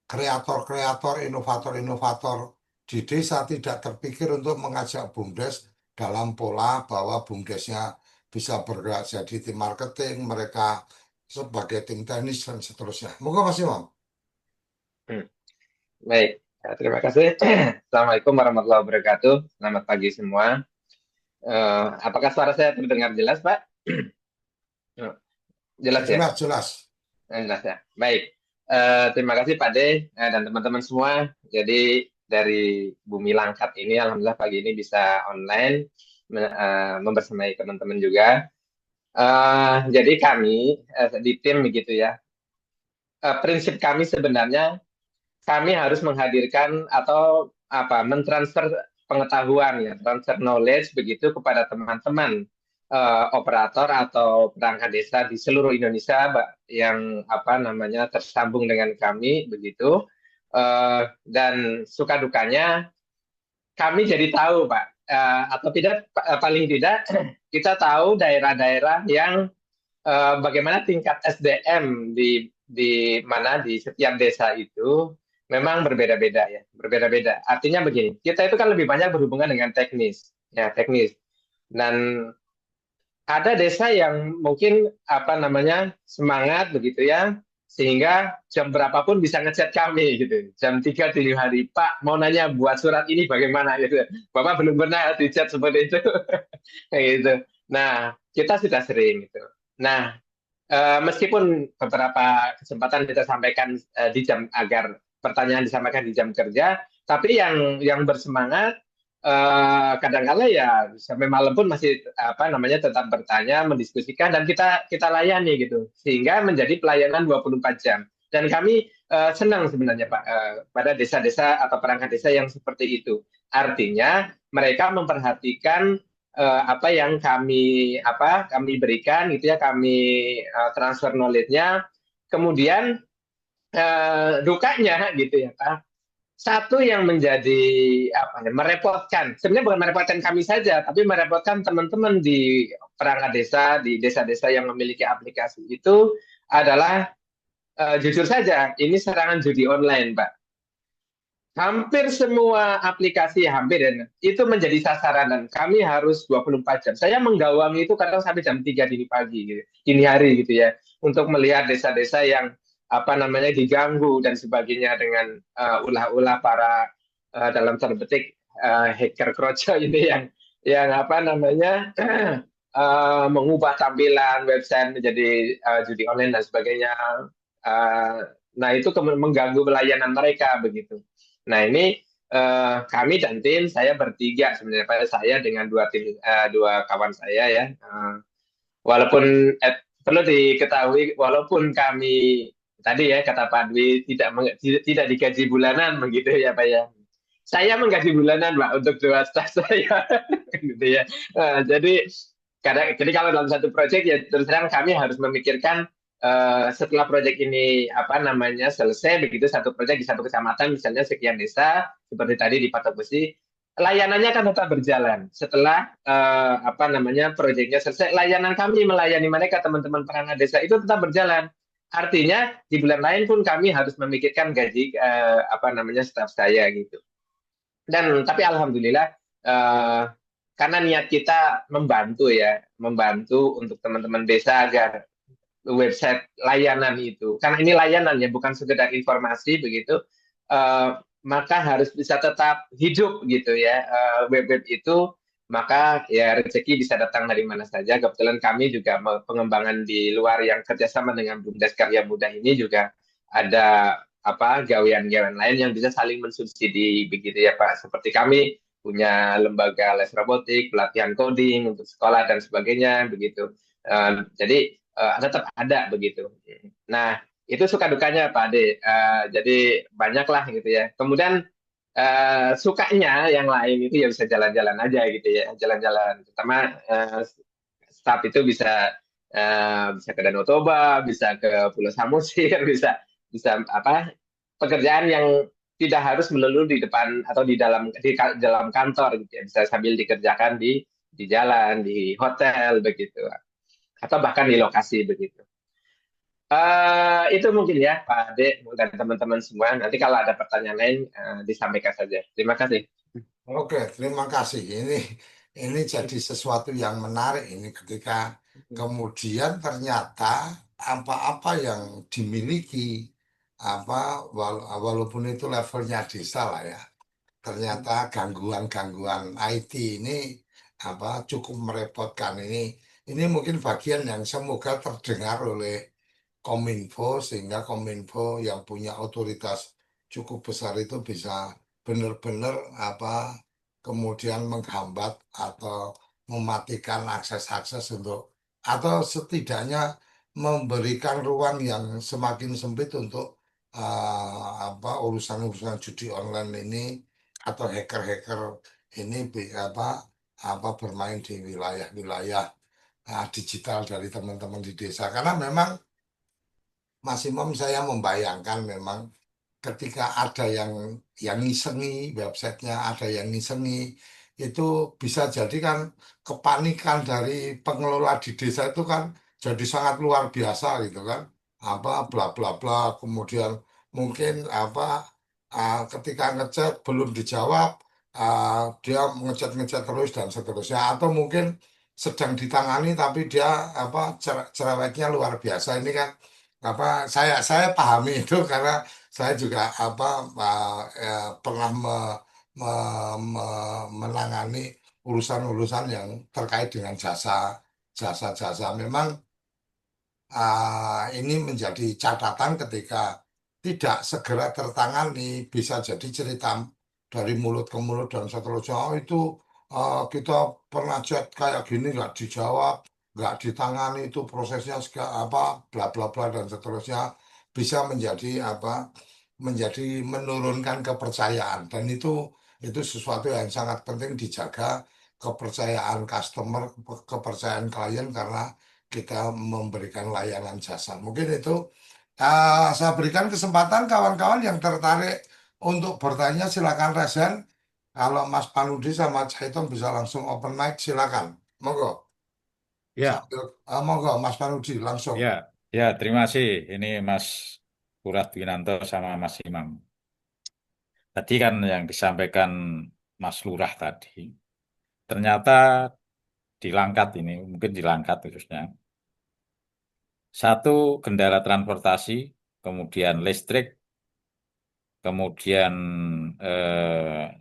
kreator-kreator, inovator-inovator di desa tidak terpikir untuk mengajak BUMDes dalam pola bahwa BUMDesnya bisa bergerak jadi tim marketing, mereka sebagai tim teknis dan seterusnya. Moga Mas Imam. Hmm, Baik, terima kasih. Assalamualaikum warahmatullahi wabarakatuh. Selamat pagi semua. Apakah suara saya terdengar jelas, Pak? Jelas ya? Jelas, jelas. Jelas ya. Baik. Terima kasih Pak De dan teman-teman semua. Jadi dari Bumi Langkat ini, alhamdulillah pagi ini bisa online membersamai teman-teman juga. Jadi kami di tim begitu ya. Prinsip kami sebenarnya kami harus menghadirkan atau mentransfer pengetahuan ya, transfer knowledge begitu kepada teman-teman operator atau perangkat desa di seluruh Indonesia yang tersambung dengan kami begitu. Dan suka dukanya kami jadi tahu Pak, atau tidak paling tidak kita tahu daerah-daerah yang bagaimana tingkat SDM di mana di setiap desa itu memang berbeda-beda ya, berbeda-beda. Artinya begini, kita itu kan lebih banyak berhubungan dengan teknis, ya teknis. Dan ada desa yang mungkin semangat begitu ya, sehingga jam berapapun bisa ngechat kami gitu. Jam 3 dini hari, Pak mau nanya buat surat ini bagaimana gitu. Bapak belum pernah di chat seperti itu. Kayak gitu. Nah, kita sudah sering gitu. Nah, meskipun beberapa kesempatan kita sampaikan di jam agar pertanyaan disampaikan di jam kerja, tapi yang bersemangat kadang-kala ya sampai malam pun masih tetap bertanya, mendiskusikan dan kita layani gitu sehingga menjadi pelayanan 24 jam. Dan kami senang sebenarnya Pak pada desa-desa atau perangkat desa yang seperti itu. Artinya mereka memperhatikan apa yang kami berikan gitu ya, kami transfer knowledge-nya. Kemudian dukanya gitu ya Pak. Satu yang menjadi merepotkan, sebenarnya bukan merepotkan kami saja, tapi merepotkan teman-teman di perangkat desa, di desa-desa yang memiliki aplikasi itu adalah jujur saja, ini serangan judi online, Pak. Hampir semua aplikasi, itu menjadi sasaran dan kami harus 24 jam. Saya menggawangi itu kadang sampai jam 3 dini pagi, gitu, dini hari gitu ya, untuk melihat desa-desa yang diganggu dan sebagainya dengan ulah-ulah para dalam tanda petik hacker kroco ini yang mengubah tampilan website menjadi judi online dan sebagainya. Nah itu mengganggu pelayanan mereka begitu. Nah ini kami dan tim saya bertiga sebenarnya, saya dengan dua kawan saya ya. Walaupun perlu diketahui, walaupun kami tadi ya kata Pak Dwi tidak digaji bulanan begitu ya Pak ya. saya menggaji bulanan, Pak, untuk 2 staf saya. Gitu ya. Jadi kalau dalam satu proyek ya terus terang kami harus memikirkan setelah proyek ini selesai, begitu satu proyek di satu kecamatan misalnya sekian desa seperti tadi di Patok Besi, layanannya kan tetap berjalan. Setelah proyeknya selesai, layanan kami melayani mereka teman-teman perangkat desa itu tetap berjalan. Artinya di bulan lain pun kami harus memikirkan gaji staf saya gitu. Dan tapi alhamdulillah karena niat kita membantu untuk teman-teman desa agar website layanan itu, karena ini layanan ya, bukan sekedar informasi begitu, maka harus bisa tetap hidup gitu ya web-web itu, maka ya rezeki bisa datang dari mana saja. Kebetulan kami juga pengembangan di luar yang kerjasama dengan BUMDes Karya Muda ini juga ada gawean-gawean lain yang bisa saling mensubsidi begitu ya Pak. Seperti kami punya lembaga les robotik, pelatihan coding untuk sekolah dan sebagainya begitu. Jadi tetap ada begitu. Nah, itu suka dukanya Pak Ade. Jadi banyaklah gitu ya. Kemudian sukanya yang lain itu ya bisa jalan-jalan aja gitu ya, jalan-jalan. Pertama staff itu bisa ke Danau Toba, bisa ke Pulau Samosir, bisa pekerjaan yang tidak harus melulu di depan atau di dalam kantor gitu ya, bisa sambil dikerjakan di jalan, di hotel begitu, atau bahkan di lokasi begitu. Itu mungkin ya Pak Ade dan teman-teman semua. Nanti kalau ada pertanyaan lain disampaikan saja. Terima kasih. Oke, terima kasih. Ini jadi sesuatu yang menarik ini ketika kemudian ternyata apa-apa yang dimiliki walaupun itu levelnya desa lah ya, ternyata gangguan-gangguan IT ini cukup merepotkan ini. Ini mungkin bagian yang semoga terdengar oleh Kominfo sehingga Kominfo yang punya otoritas cukup besar itu bisa benar-benar kemudian menghambat atau mematikan akses-akses untuk atau setidaknya memberikan ruang yang semakin sempit untuk urusan-urusan judi online ini atau hacker-hacker ini bermain di wilayah-wilayah digital dari teman-teman di desa karena memang Mas Imam saya membayangkan memang ketika ada yang ngisengi websitenya, ada yang ngisengi itu bisa jadi kan kepanikan dari pengelola di desa itu kan jadi sangat luar biasa gitu kan. Bla bla bla kemudian mungkin ketika ngechat belum dijawab dia ngechat-ngechat terus dan seterusnya atau mungkin sedang ditangani tapi dia cerewetnya luar biasa ini kan saya pahami itu karena saya juga pernah menangani urusan-urusan yang terkait dengan jasa-jasa. Memang ini menjadi catatan ketika tidak segera tertangani bisa jadi cerita dari mulut ke mulut dan seterusnya. Oh itu kita pernah chat kayak gini nggak dijawab, nggak ditangani itu prosesnya bla bla bla dan seterusnya bisa menjadi menjadi menurunkan kepercayaan dan itu sesuatu yang sangat penting dijaga kepercayaan customer, kepercayaan klien karena kita memberikan layanan jasa. Mungkin itu saya berikan kesempatan kawan-kawan yang tertarik untuk bertanya silakan resen. Kalau Mas Panudi sama Caiton bisa langsung open mic silakan. Monggo. Ya, Monggo Mas Panudi langsung. ya, terima kasih. Ini Mas Winanto sama Mas Imam. Tadi kan yang disampaikan Mas Lurah tadi, ternyata di Langkat ini, mungkin di Langkat khususnya, satu kendala transportasi, kemudian listrik, kemudian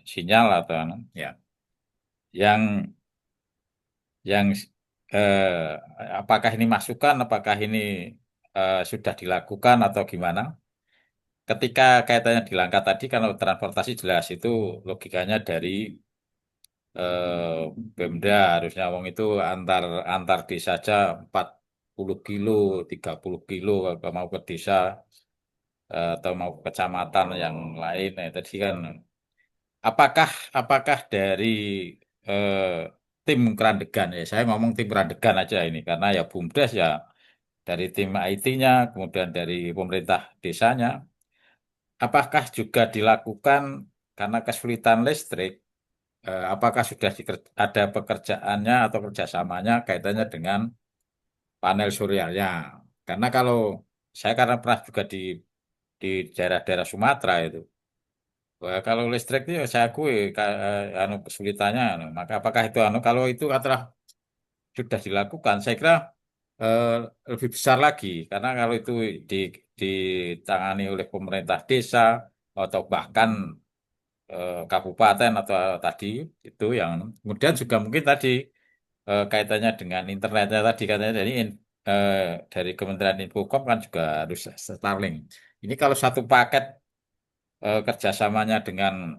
sinyal atau ya, yang apakah ini masukan, apakah ini sudah dilakukan atau gimana? Ketika kaitannya di Langkat tadi, kalau transportasi jelas itu logikanya dari Pemda harusnya wong itu antar desa aja 40 kilo, 30 kilo kalau mau ke desa atau mau ke kecamatan yang lain. Tadi kan apakah dari tim Kerandegan ya, saya ngomong tim Kerandegan aja ini karena ya BUMDes ya dari tim IT-nya, kemudian dari pemerintah desanya, apakah juga dilakukan karena kesulitan listrik, apakah sudah ada pekerjaannya atau kerjasamanya kaitannya dengan panel suryanya? Karena kalau saya karena pernah juga di daerah-daerah Sumatera itu. Wah, kalau listrik itu ya saya akui anu kesulitannya, anu. Maka apakah itu anu kalau itu adalah sudah dilakukan, saya kira eh, lebih besar lagi karena kalau itu di, ditangani oleh pemerintah desa atau bahkan kabupaten atau tadi itu yang kemudian juga mungkin tadi kaitannya dengan internetnya tadi katanya eh, dari Kementerian Infocom kan juga harus Starlink. Ini kalau satu paket kerjasamanya dengan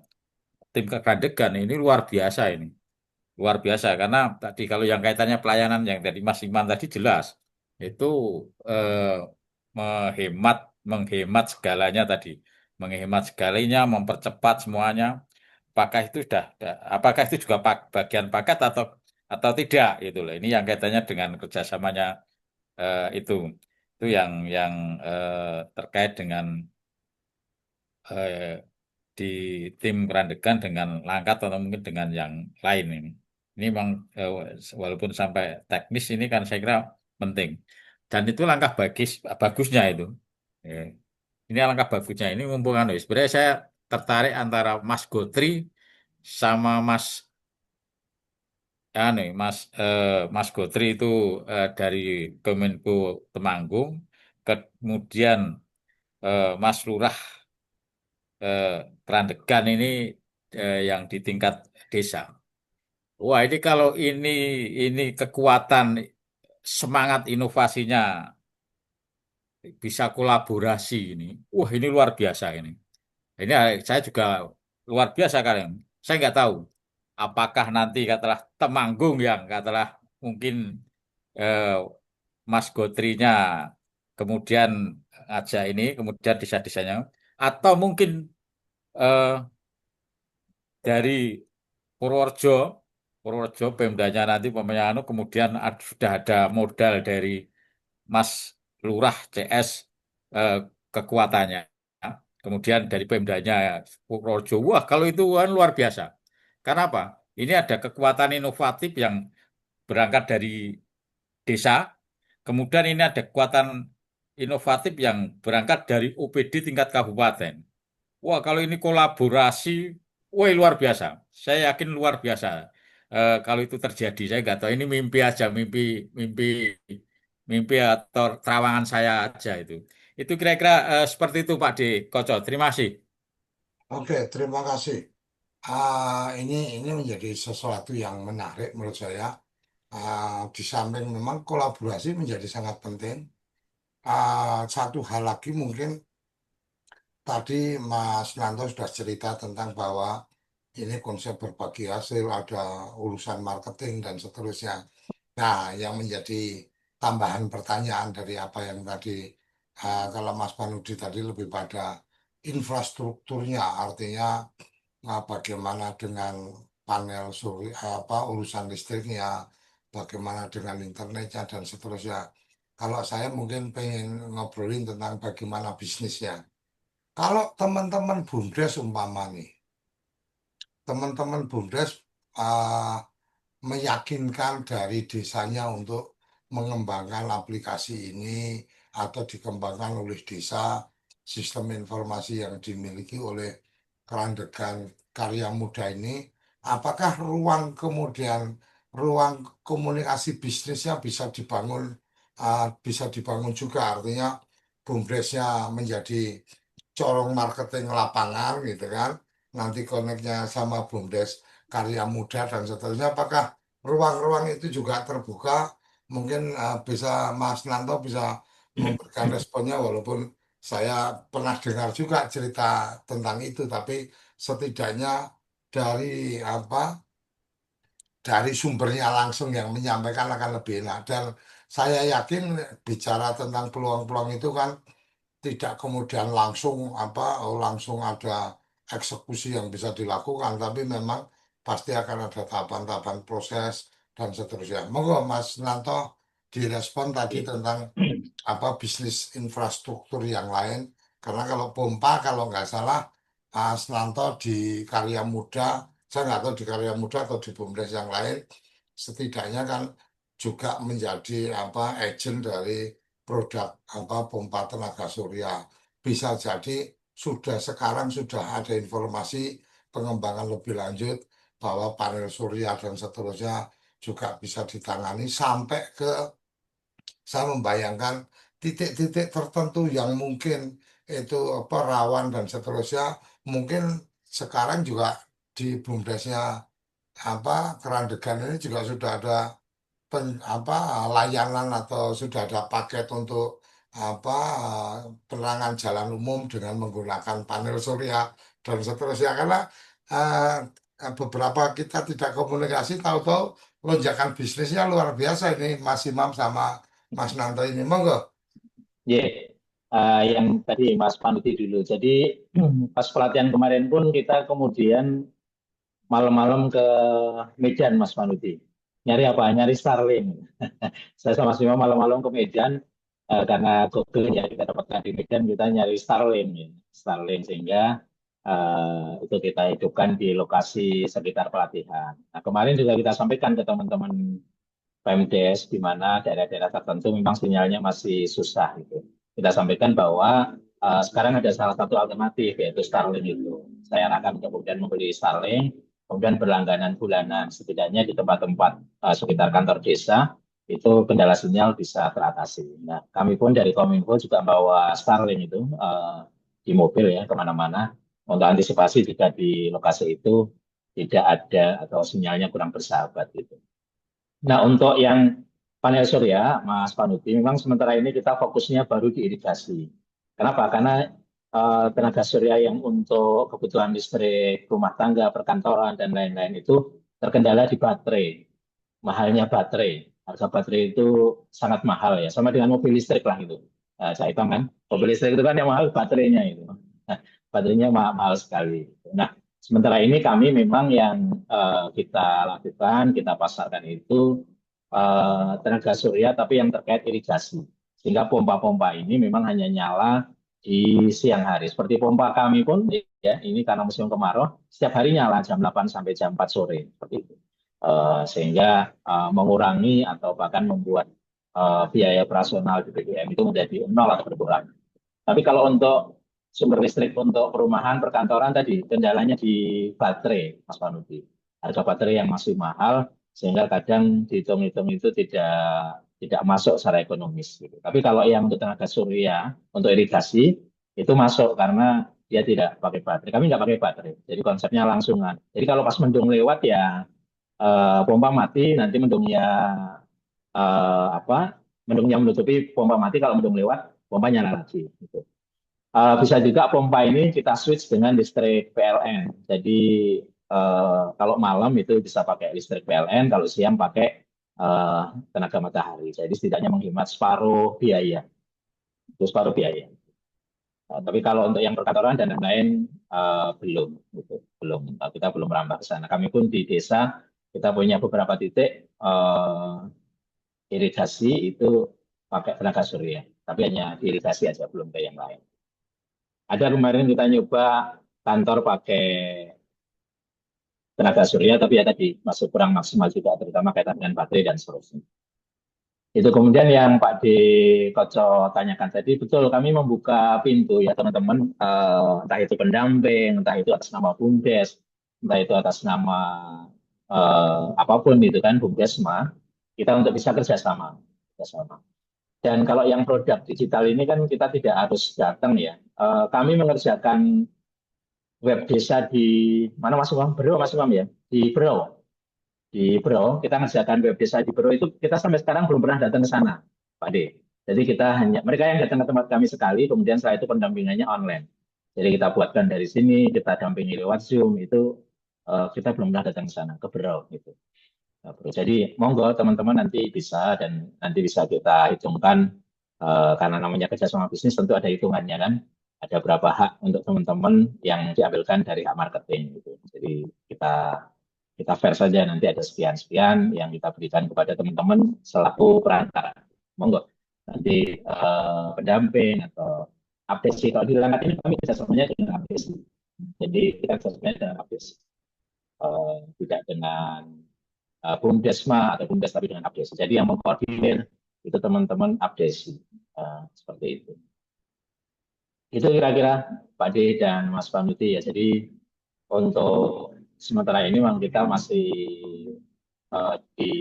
tim kegandegan ini luar biasa ini. Luar biasa karena tadi kalau yang kaitannya pelayanan yang dari Mas Iman tadi jelas itu eh, menghemat menghemat segalanya tadi. Menghemat segalanya, mempercepat semuanya. Apakah itu juga bagian paket atau tidak itu loh. Ini yang kaitannya dengan kerjasamanya itu. Itu yang terkait dengan eh, di tim Kerandegan dengan Langkat atau mungkin dengan yang lain ini. Ini memang walaupun sampai teknis ini kan saya kira penting. Dan itu langkah bagusnya itu. Eh, Ini langkah bagusnya. Ini mumpung anu, sebenarnya saya tertarik antara Mas Gotri sama Mas Gotri itu dari Kemenko Temanggung, kemudian Mas Lurah eh, Kerandegan ini yang di tingkat desa. Wah, ini kalau ini kekuatan semangat inovasinya bisa kolaborasi ini. Wah, ini luar biasa ini. Ini saya juga luar biasa kalian. Saya nggak tahu apakah nanti katalah Temanggung yang katalah mungkin eh, Mas Gotrinya kemudian ngajak ini, kemudian desa-desanya, atau mungkin eh, dari Purworejo, Purworejo Pemdanya nanti pemain anu kemudian sudah ada modal dari Mas Lurah CS eh, kekuatannya. Kemudian dari Pemdanya Purworejo, wah kalau itu kan luar biasa. Karena apa? Ini ada kekuatan inovatif yang berangkat dari desa, kemudian ini ada kekuatan inovatif yang berangkat dari OPD tingkat kabupaten. Wah, kalau ini kolaborasi, wah luar biasa. Saya yakin luar biasa. Kalau itu terjadi, saya nggak tahu. Ini mimpi aja, mimpi, mimpi atau terawangan saya aja itu. Itu kira-kira seperti itu, Pak D. Koco. Terima kasih. Oke, terima kasih. Ini menjadi sesuatu yang menarik menurut saya. Di samping memang kolaborasi menjadi sangat penting. Satu hal lagi mungkin tadi Mas Nanto sudah cerita tentang bahwa ini konsep berbagi hasil, ada urusan marketing dan seterusnya. Nah, yang menjadi tambahan pertanyaan dari apa yang tadi, kalau Mas Panudi tadi lebih pada infrastrukturnya, artinya bagaimana dengan panel surya, urusan listriknya, bagaimana dengan internetnya dan seterusnya. Kalau saya mungkin pengen ngobrolin tentang bagaimana bisnisnya. Kalau teman-teman BUMDes umpama nih, teman-teman BUMDes uh, meyakinkan dari desanya untuk mengembangkan aplikasi ini atau dikembangkan oleh desa sistem informasi yang dimiliki oleh Kerandegan Karya Muda ini, apakah ruang komunikasi bisnisnya bisa dibangun juga, artinya BUMDesnya menjadi corong marketing lapangan gitu kan, nanti koneknya sama BUMDes Karya Muda dan seterusnya, apakah ruang-ruang itu juga terbuka? Mungkin bisa Mas Nanto bisa memberikan responnya, walaupun saya pernah dengar juga cerita tentang itu, tapi setidaknya dari dari sumbernya langsung yang menyampaikan akan lebih enak. Dan saya yakin bicara tentang peluang-peluang itu kan tidak kemudian langsung langsung ada eksekusi yang bisa dilakukan, tapi memang pasti akan ada tahapan-tahapan proses dan seterusnya. Monggo Mas Nanto direspon tadi tentang apa bisnis infrastruktur yang lain, karena kalau pompa kalau nggak salah Mas Nanto di Karya Muda, saya nggak tahu di Karya Muda atau di BUMDes yang lain, setidaknya kan juga menjadi apa agent dari produk apa pompa tenaga surya. Bisa jadi sekarang sudah ada informasi pengembangan lebih lanjut bahwa panel surya dan seterusnya juga bisa ditangani sampai ke, saya membayangkan titik-titik tertentu yang mungkin itu apa rawan dan seterusnya, mungkin sekarang juga di BUMDesnya apa Kerandegan ini juga sudah ada apa layanan atau sudah ada paket untuk apa penerangan jalan umum dengan menggunakan panel surya dan seterusnya, karena beberapa kita tidak komunikasi, tahu-tahu lonjakan bisnisnya luar biasa ini Mas Imam sama Mas Nanto ini. Monggo. Yang tadi Mas Panuti dulu. Jadi pas pelatihan kemarin pun kita kemudian malam-malam ke Medan, Mas Panuti. Nyari apa? Nyari Starlink. Saya sama Mas Bima malam-malam ke Medan karena Google ya kita dapatkan di Medan, kita nyari Starlink, ya. Starlink sehingga itu kita hidupkan di lokasi sekitar pelatihan. Nah, kemarin juga kita sampaikan ke teman-teman Pemdes di mana daerah-daerah tertentu memang sinyalnya masih susah gitu. Kita sampaikan bahwa sekarang ada salah satu alternatif yaitu Starlink itu. Saya akan kemudian membeli Starlink, kemudian berlangganan bulanan setidaknya di tempat-tempat sekitar kantor desa itu kendala sinyal bisa teratasi. Nah, kami pun dari Kominfo juga bawa Starlink itu di mobil ya kemana-mana untuk antisipasi jika di lokasi itu tidak ada atau sinyalnya kurang bersahabat gitu. Nah, untuk yang panel surya, Mas Panuti, memang sementara ini kita fokusnya baru di irigasi. Kenapa? Karena tenaga surya yang untuk kebutuhan listrik, rumah tangga, perkantoran, dan lain-lain itu terkendala di baterai. Mahalnya baterai. Harga baterai itu sangat mahal ya, sama dengan mobil listrik lah itu. Saya hitung kan, mobil listrik itu kan yang mahal baterainya itu. Nah, baterainya mahal sekali. Nah, sementara ini kami memang yang kita lakukan, kita pasarkan itu tenaga surya tapi yang terkait irigasi. Sehingga pompa-pompa ini memang hanya nyala di siang hari. Seperti pompa kami pun ya ini karena musim kemarau setiap hari nyala jam 8 sampai jam 4 sore seperti itu. Sehingga mengurangi atau bahkan membuat biaya operasional di BBM itu menjadi nol atau berkurang. Tapi kalau untuk sumber listrik untuk perumahan, perkantoran tadi kendalanya di baterai, Mas Panuti. Harga baterai yang masih mahal sehingga kadang dihitung-hitung itu tidak masuk secara ekonomis. Gitu. Tapi kalau yang untuk tenaga surya, untuk irigasi itu masuk karena dia tidak pakai baterai. Kami nggak pakai baterai, jadi konsepnya langsungan. Jadi kalau pas mendung lewat ya pompa mati, nanti mendungnya mendungnya menutupi pompa mati, kalau mendung lewat pompa nyala lagi. Gitu. Bisa juga pompa ini kita switch dengan listrik PLN. Jadi kalau malam itu bisa pakai listrik PLN, kalau siang pakai tenaga matahari. Jadi setidaknya menghemat separuh biaya. Itu separuh biaya. Tapi kalau untuk yang perkantoran dan lain-lain belum, gitu. Belum. Kita belum merambah ke sana. Kami pun di desa kita punya beberapa titik irigasi itu pakai tenaga surya. Tapi hanya di irigasi aja, belum ke yang lain. Ada kemarin kita nyoba kantor pakai tenaga surya, tapi ya tadi masih kurang maksimal juga, terutama kaitan dengan baterai dan seterusnya. Itu kemudian yang Pak D. Koco tanyakan tadi, betul kami membuka pintu ya teman-teman, entah itu pendamping, entah itu atas nama BUMDes, entah itu atas nama apapun itu kan BUMDesma, kita untuk bisa kerjasama. Dan kalau yang produk digital ini kan kita tidak harus datang ya. Kami mengerjakan web desa di mana Mas Umam? Bro, Mas Umam ya? Di Bro. Di Bro, kita mengerjakan web desa di Bro itu kita sampai sekarang belum pernah datang ke sana, Pak D. Jadi kita hanya, mereka yang datang ke tempat kami sekali, kemudian setelah itu pendampingannya online. Jadi kita buatkan dari sini, kita dampingi lewat Zoom, itu kita belum pernah datang ke sana, ke Bro. Gitu. Jadi monggo teman-teman nanti bisa dan nanti bisa kita hitungkan karena namanya kerjasama bisnis tentu ada hitungannya kan. ada berapa hak untuk teman-teman yang diambilkan dari hak marketing gitu. Jadi kita fair saja, nanti ada sekian-sekian yang kita berikan kepada teman-teman selaku perantara. Monggo nanti pendamping atau update. Kalau di Langkat ini kami kerjasamanya dengan update. Jadi kita kerjasamanya dengan update. Tidak dengan BUMDesma atau BUMDes, tapi dengan update. Jadi yang mengkoordinir itu teman-teman update. Seperti itu. Itu kira-kira Pak D dan Mas Panuti ya. Jadi untuk sementara ini memang kita masih di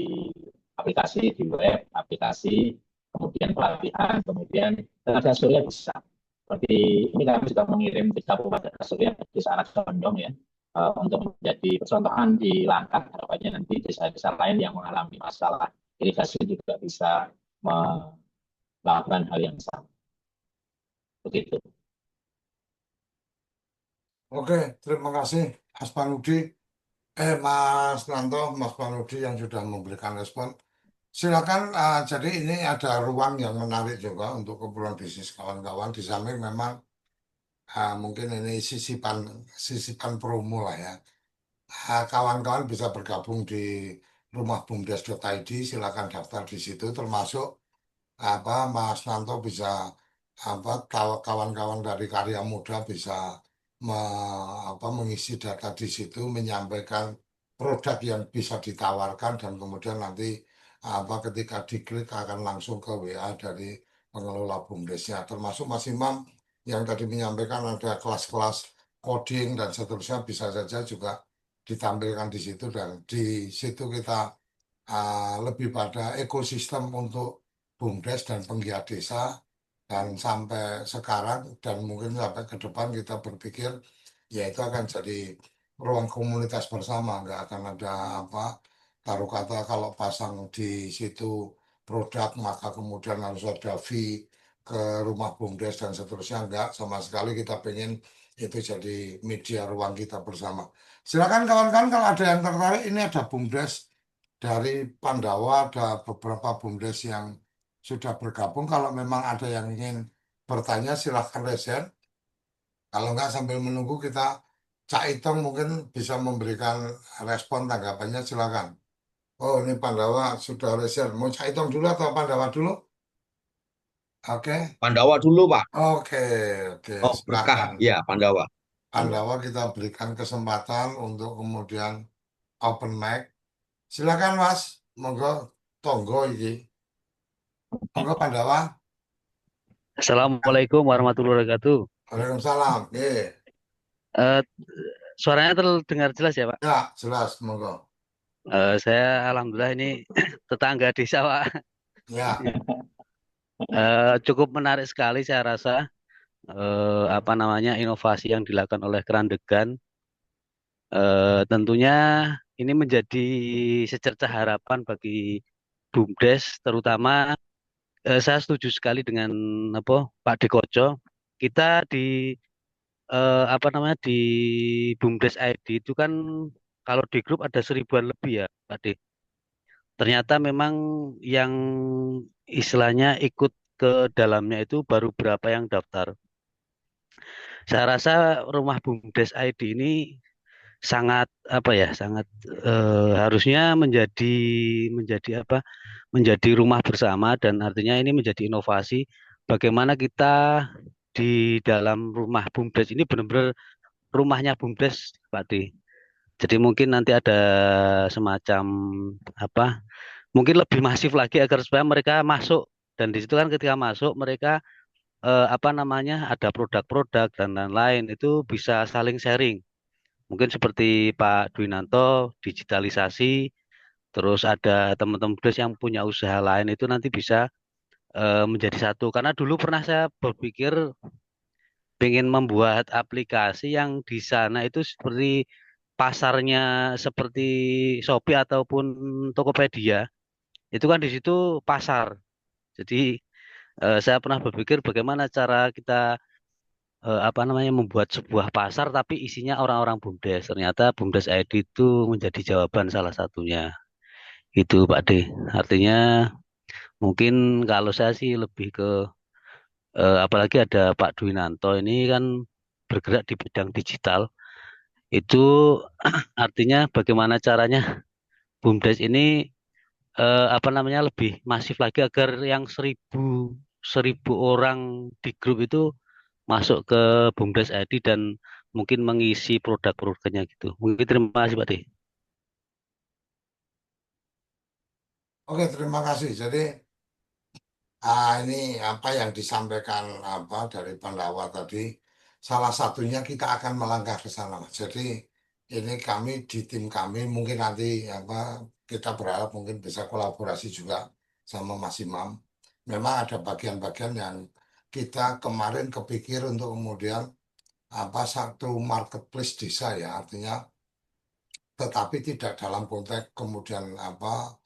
aplikasi, di web, aplikasi, kemudian pelatihan, kemudian tenaga surya bisa. Seperti ini kami juga mengirim 3 tenaga surya di desa anak condong ya, untuk menjadi percontohan di Langkat. Harapannya nanti desa-desa lain yang mengalami masalah irigasi juga bisa melakukan hal yang sama. Begitu. Oke, terima kasih Mas Panudi, Mas Nanto, Mas Panudi yang sudah memberikan respon. Silakan, jadi ini ada ruang yang menarik juga untuk keperluan bisnis kawan-kawan. Di samping memang mungkin ini sisipan promo lah ya. Kawan-kawan bisa bergabung di rumahbumdes.id, silakan daftar di situ, termasuk Mas Nanto bisa kawan-kawan dari Karya Muda bisa mengisi data di situ, menyampaikan produk yang bisa ditawarkan dan kemudian nanti ketika diklik akan langsung ke WA dari pengelola BUMDesnya, termasuk Mas Imam yang tadi menyampaikan ada kelas-kelas coding dan seterusnya bisa saja juga ditampilkan di situ, dan di situ kita lebih pada ekosistem untuk BUMDes dan penggiat desa, dan sampai sekarang dan mungkin sampai ke depan kita berpikir ya itu akan jadi ruang komunitas bersama, nggak akan ada taruh kata kalau pasang di situ produk maka kemudian harus ada fee ke rumah BUMDes dan seterusnya, enggak sama sekali. Kita pengen itu jadi media ruang kita bersama. Silakan kawan-kawan kalau ada yang tertarik, ini ada BUMDes dari Pandawa, ada beberapa BUMDes yang sudah bergabung. Kalau memang ada yang ingin bertanya silahkan resen. Kalau enggak sambil menunggu kita Cak Itong mungkin bisa memberikan respon tanggapannya, silakan. Oh ini Pandawa sudah resen. Mau Cak Itong dulu atau Pandawa dulu? Oke, Pandawa dulu, Pak. oke, oke, Oh, berkah. silakan. Ya, Pandawa. Pandawa kita berikan kesempatan untuk kemudian open mic. Silakan Mas, monggo tonggo iki. Monggo Pandawa. Assalamualaikum warahmatullahi wabarakatuh. Waalaikumsalam. Oke. Eh, Suaranya terdengar jelas ya, Pak? Ya, jelas, monggo. Saya alhamdulillah ini tetangga desa, Pak. Ya, Cukup menarik sekali saya rasa inovasi yang dilakukan oleh Kerandegan. Tentunya ini menjadi secercah harapan bagi BUMDes, terutama saya setuju sekali dengan Pak Dekoco. Kita di BUMDes ID itu kan kalau di grup ada 1000-an lebih ya, Pak De. Ternyata memang yang istilahnya ikut ke dalamnya itu baru berapa yang daftar. Saya rasa rumah BUMDes ID ini sangat sangat harusnya menjadi rumah bersama, dan artinya ini menjadi inovasi bagaimana kita di dalam rumah BUMDes ini benar-benar rumahnya BUMDes, Pak D. Jadi mungkin nanti ada semacam mungkin lebih masif lagi agar supaya mereka masuk, dan di situ kan ketika masuk mereka ada produk-produk dan lain-lain itu bisa saling sharing. Mungkin seperti Pak Dwinanto digitalisasi, terus ada teman-teman BUMDes yang punya usaha lain itu nanti bisa menjadi satu. Karena dulu pernah saya berpikir ingin membuat aplikasi yang di sana itu seperti pasarnya seperti Shopee ataupun Tokopedia. Itu kan di situ pasar. Jadi saya pernah berpikir bagaimana cara kita membuat sebuah pasar tapi isinya orang-orang BUMDes. Ternyata BUMDes ID itu menjadi jawaban salah satunya. Itu Pak D. Artinya mungkin kalau saya sih lebih ke apalagi ada Pak Dwinanto ini kan bergerak di bidang digital. Itu artinya bagaimana caranya BUMDes ini apa namanya lebih masif lagi agar yang seribu orang di grup itu masuk ke BUMDes ID dan mungkin mengisi produk-produknya gitu. Mungkin terima kasih Pak D. Oke, terima kasih. Jadi ini apa yang disampaikan apa dari Pandawa tadi, salah satunya kita akan melangkah ke sana. Jadi ini kami di tim kami mungkin nanti apa kita berharap mungkin bisa kolaborasi juga sama Mas Imam. Memang ada bagian-bagian yang kita kemarin kepikir untuk kemudian apa satu marketplace desa ya, artinya tetapi tidak dalam konteks kemudian apa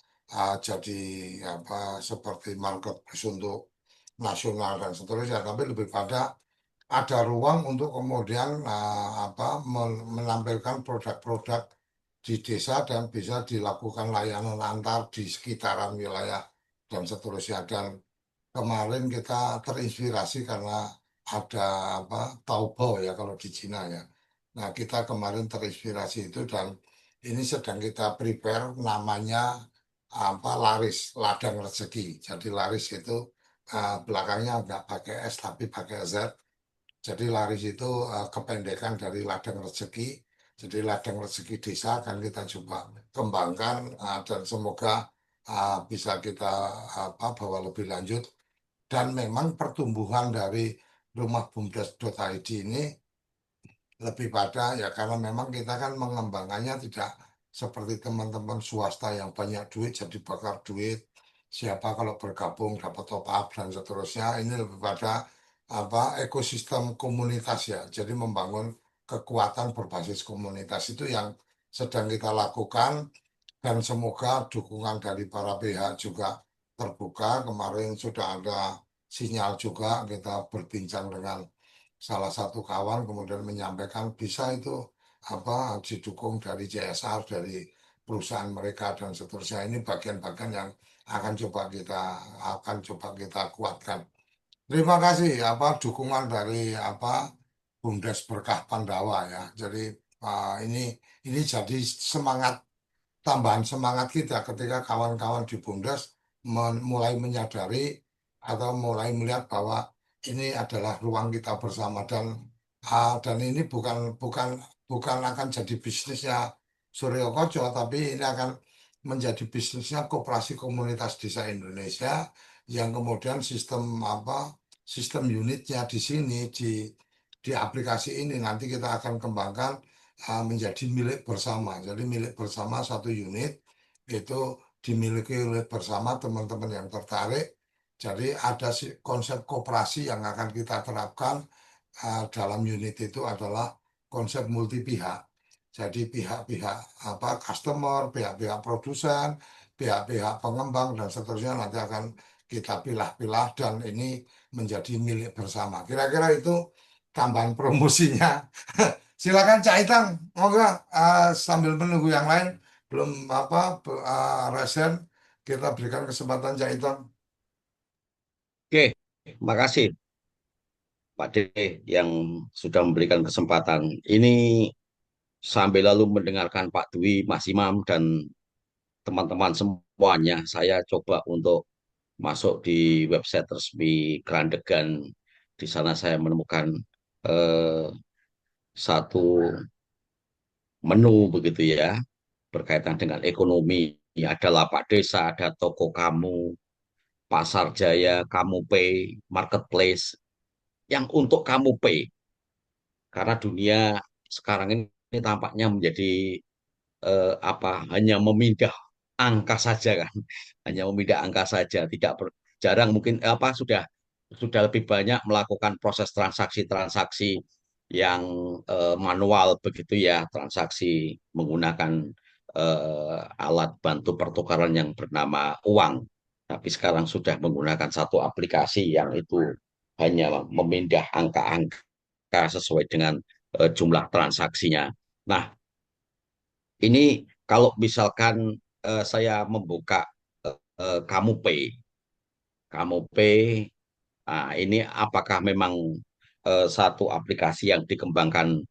jadi apa seperti marketplace untuk nasional dan seterusnya, tapi lebih pada ada ruang untuk kemudian apa menampilkan produk-produk di desa dan bisa dilakukan layanan antar di sekitaran wilayah dan seterusnya. Dan kemarin kita terinspirasi karena ada apa Taobao ya kalau di Cina ya. Nah, kita kemarin terinspirasi itu dan ini sedang kita prepare namanya apa laris ladang rezeki. Jadi laris itu belakangnya nggak pakai S tapi pakai Z. Jadi laris itu kependekan dari ladang rezeki. Jadi ladang rezeki desa akan kita coba kembangkan dan semoga bisa kita apa bawa lebih lanjut. Dan memang pertumbuhan dari rumah bumdes.id ini lebih pada ya karena memang kita kan mengembangkannya tidak seperti teman-teman swasta yang banyak duit jadi bakar duit siapa kalau bergabung dapat top up dan seterusnya ini lebih pada apa ekosistem komunitas ya jadi membangun kekuatan berbasis komunitas itu yang sedang kita lakukan dan semoga dukungan dari para pihak juga terbuka kemarin sudah ada sinyal juga kita berbincang dengan salah satu kawan kemudian menyampaikan bisa itu apa didukung dari CSR dari perusahaan mereka dan seterusnya ini bagian-bagian yang akan coba kita kuatkan. Terima kasih apa dukungan dari apa Bumdes Berkah Pandawa ya. Jadi ini jadi semangat tambahan semangat kita ketika kawan-kawan di BUMDes mulai menyadari atau mulai melihat bahwa ini adalah ruang kita bersama dan ini bukan bukan bukan akan jadi bisnisnya Suryo Koco tapi ini akan menjadi bisnisnya Koperasi Komunitas Desa Indonesia yang kemudian sistem apa sistem unitnya di sini di aplikasi ini nanti kita akan kembangkan menjadi milik bersama. Jadi milik bersama satu unit itu dimiliki oleh bersama teman-teman yang tertarik. Jadi ada konsep koperasi yang akan kita terapkan dalam unit itu adalah konsep multi pihak. Jadi pihak-pihak apa customer, pihak-pihak produsen, pihak-pihak pengembang dan seterusnya nanti akan kita pilah-pilah dan ini menjadi milik bersama. Kira-kira itu tambahan promosinya. Silakan Cak Itang, moga sambil menunggu yang lain belum apa resen kita berikan kesempatan Cak Itang. Oke, makasih Pak D yang sudah memberikan kesempatan. Ini sambil lalu mendengarkan Pak Dwi, Mas Imam, dan teman-teman semuanya, saya coba untuk masuk di website resmi Grandegan. Di sana saya menemukan eh, satu menu begitu ya, berkaitan dengan ekonomi. Ada lapak desa, ada toko kamu, pasar jaya, kamu pay, marketplace, yang untuk kamu pay. Karena dunia sekarang ini tampaknya menjadi hanya memindah angka saja kan, hanya memindah angka saja, tidak jarang mungkin sudah lebih banyak melakukan proses transaksi-transaksi yang manual begitu ya, transaksi menggunakan alat bantu pertukaran yang bernama uang. Tapi sekarang sudah menggunakan satu aplikasi yang itu hanya memindah angka-angka sesuai dengan jumlah transaksinya. Nah, ini kalau misalkan saya membuka Kamu Pay Nah, ini apakah memang satu aplikasi yang dikembangkan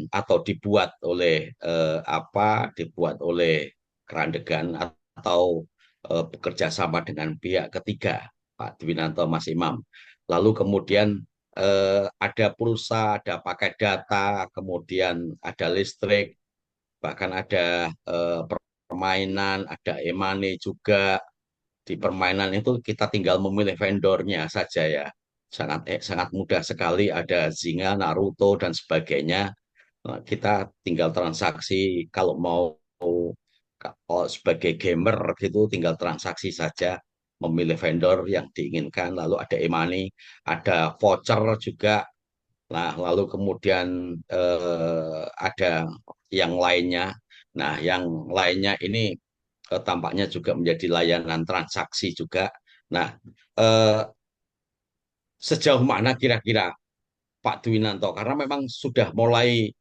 atau dibuat oleh Kerandegan atau bekerja sama dengan pihak ketiga, Pak Dwinanto, Mas Imam. Lalu kemudian ada pulsa, ada pakai data, kemudian ada listrik, bahkan ada permainan, ada e-money juga. Di permainan itu kita tinggal memilih vendornya saja ya. Sangat mudah sekali, ada Zynga, Naruto dan sebagainya. Kita tinggal transaksi kalau mau kalau sebagai gamer gitu tinggal transaksi saja, memilih vendor yang diinginkan, lalu ada e-money, ada voucher juga. Nah, lalu kemudian ada yang lainnya. Nah, yang lainnya ini tampaknya juga menjadi layanan transaksi juga. Nah, eh, sejauh mana kira-kira Pak Dwinanto, karena memang sudah mulai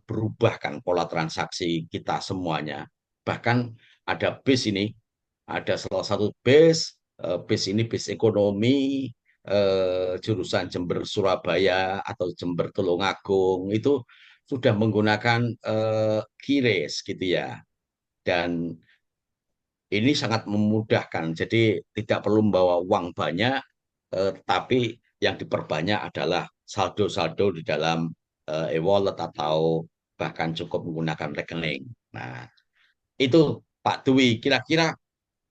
berubah kan pola transaksi kita semuanya. Bahkan ada bis ini, ada salah satu bis ini bis ekonomi jurusan Jember Surabaya atau Jember Tulungagung itu sudah menggunakan QRIS gitu ya. Dan ini sangat memudahkan. Jadi tidak perlu membawa uang banyak, tapi yang diperbanyak adalah saldo-saldo di dalam e-wallet atau bahkan cukup menggunakan rekening. Nah, itu Pak Dwi, kira-kira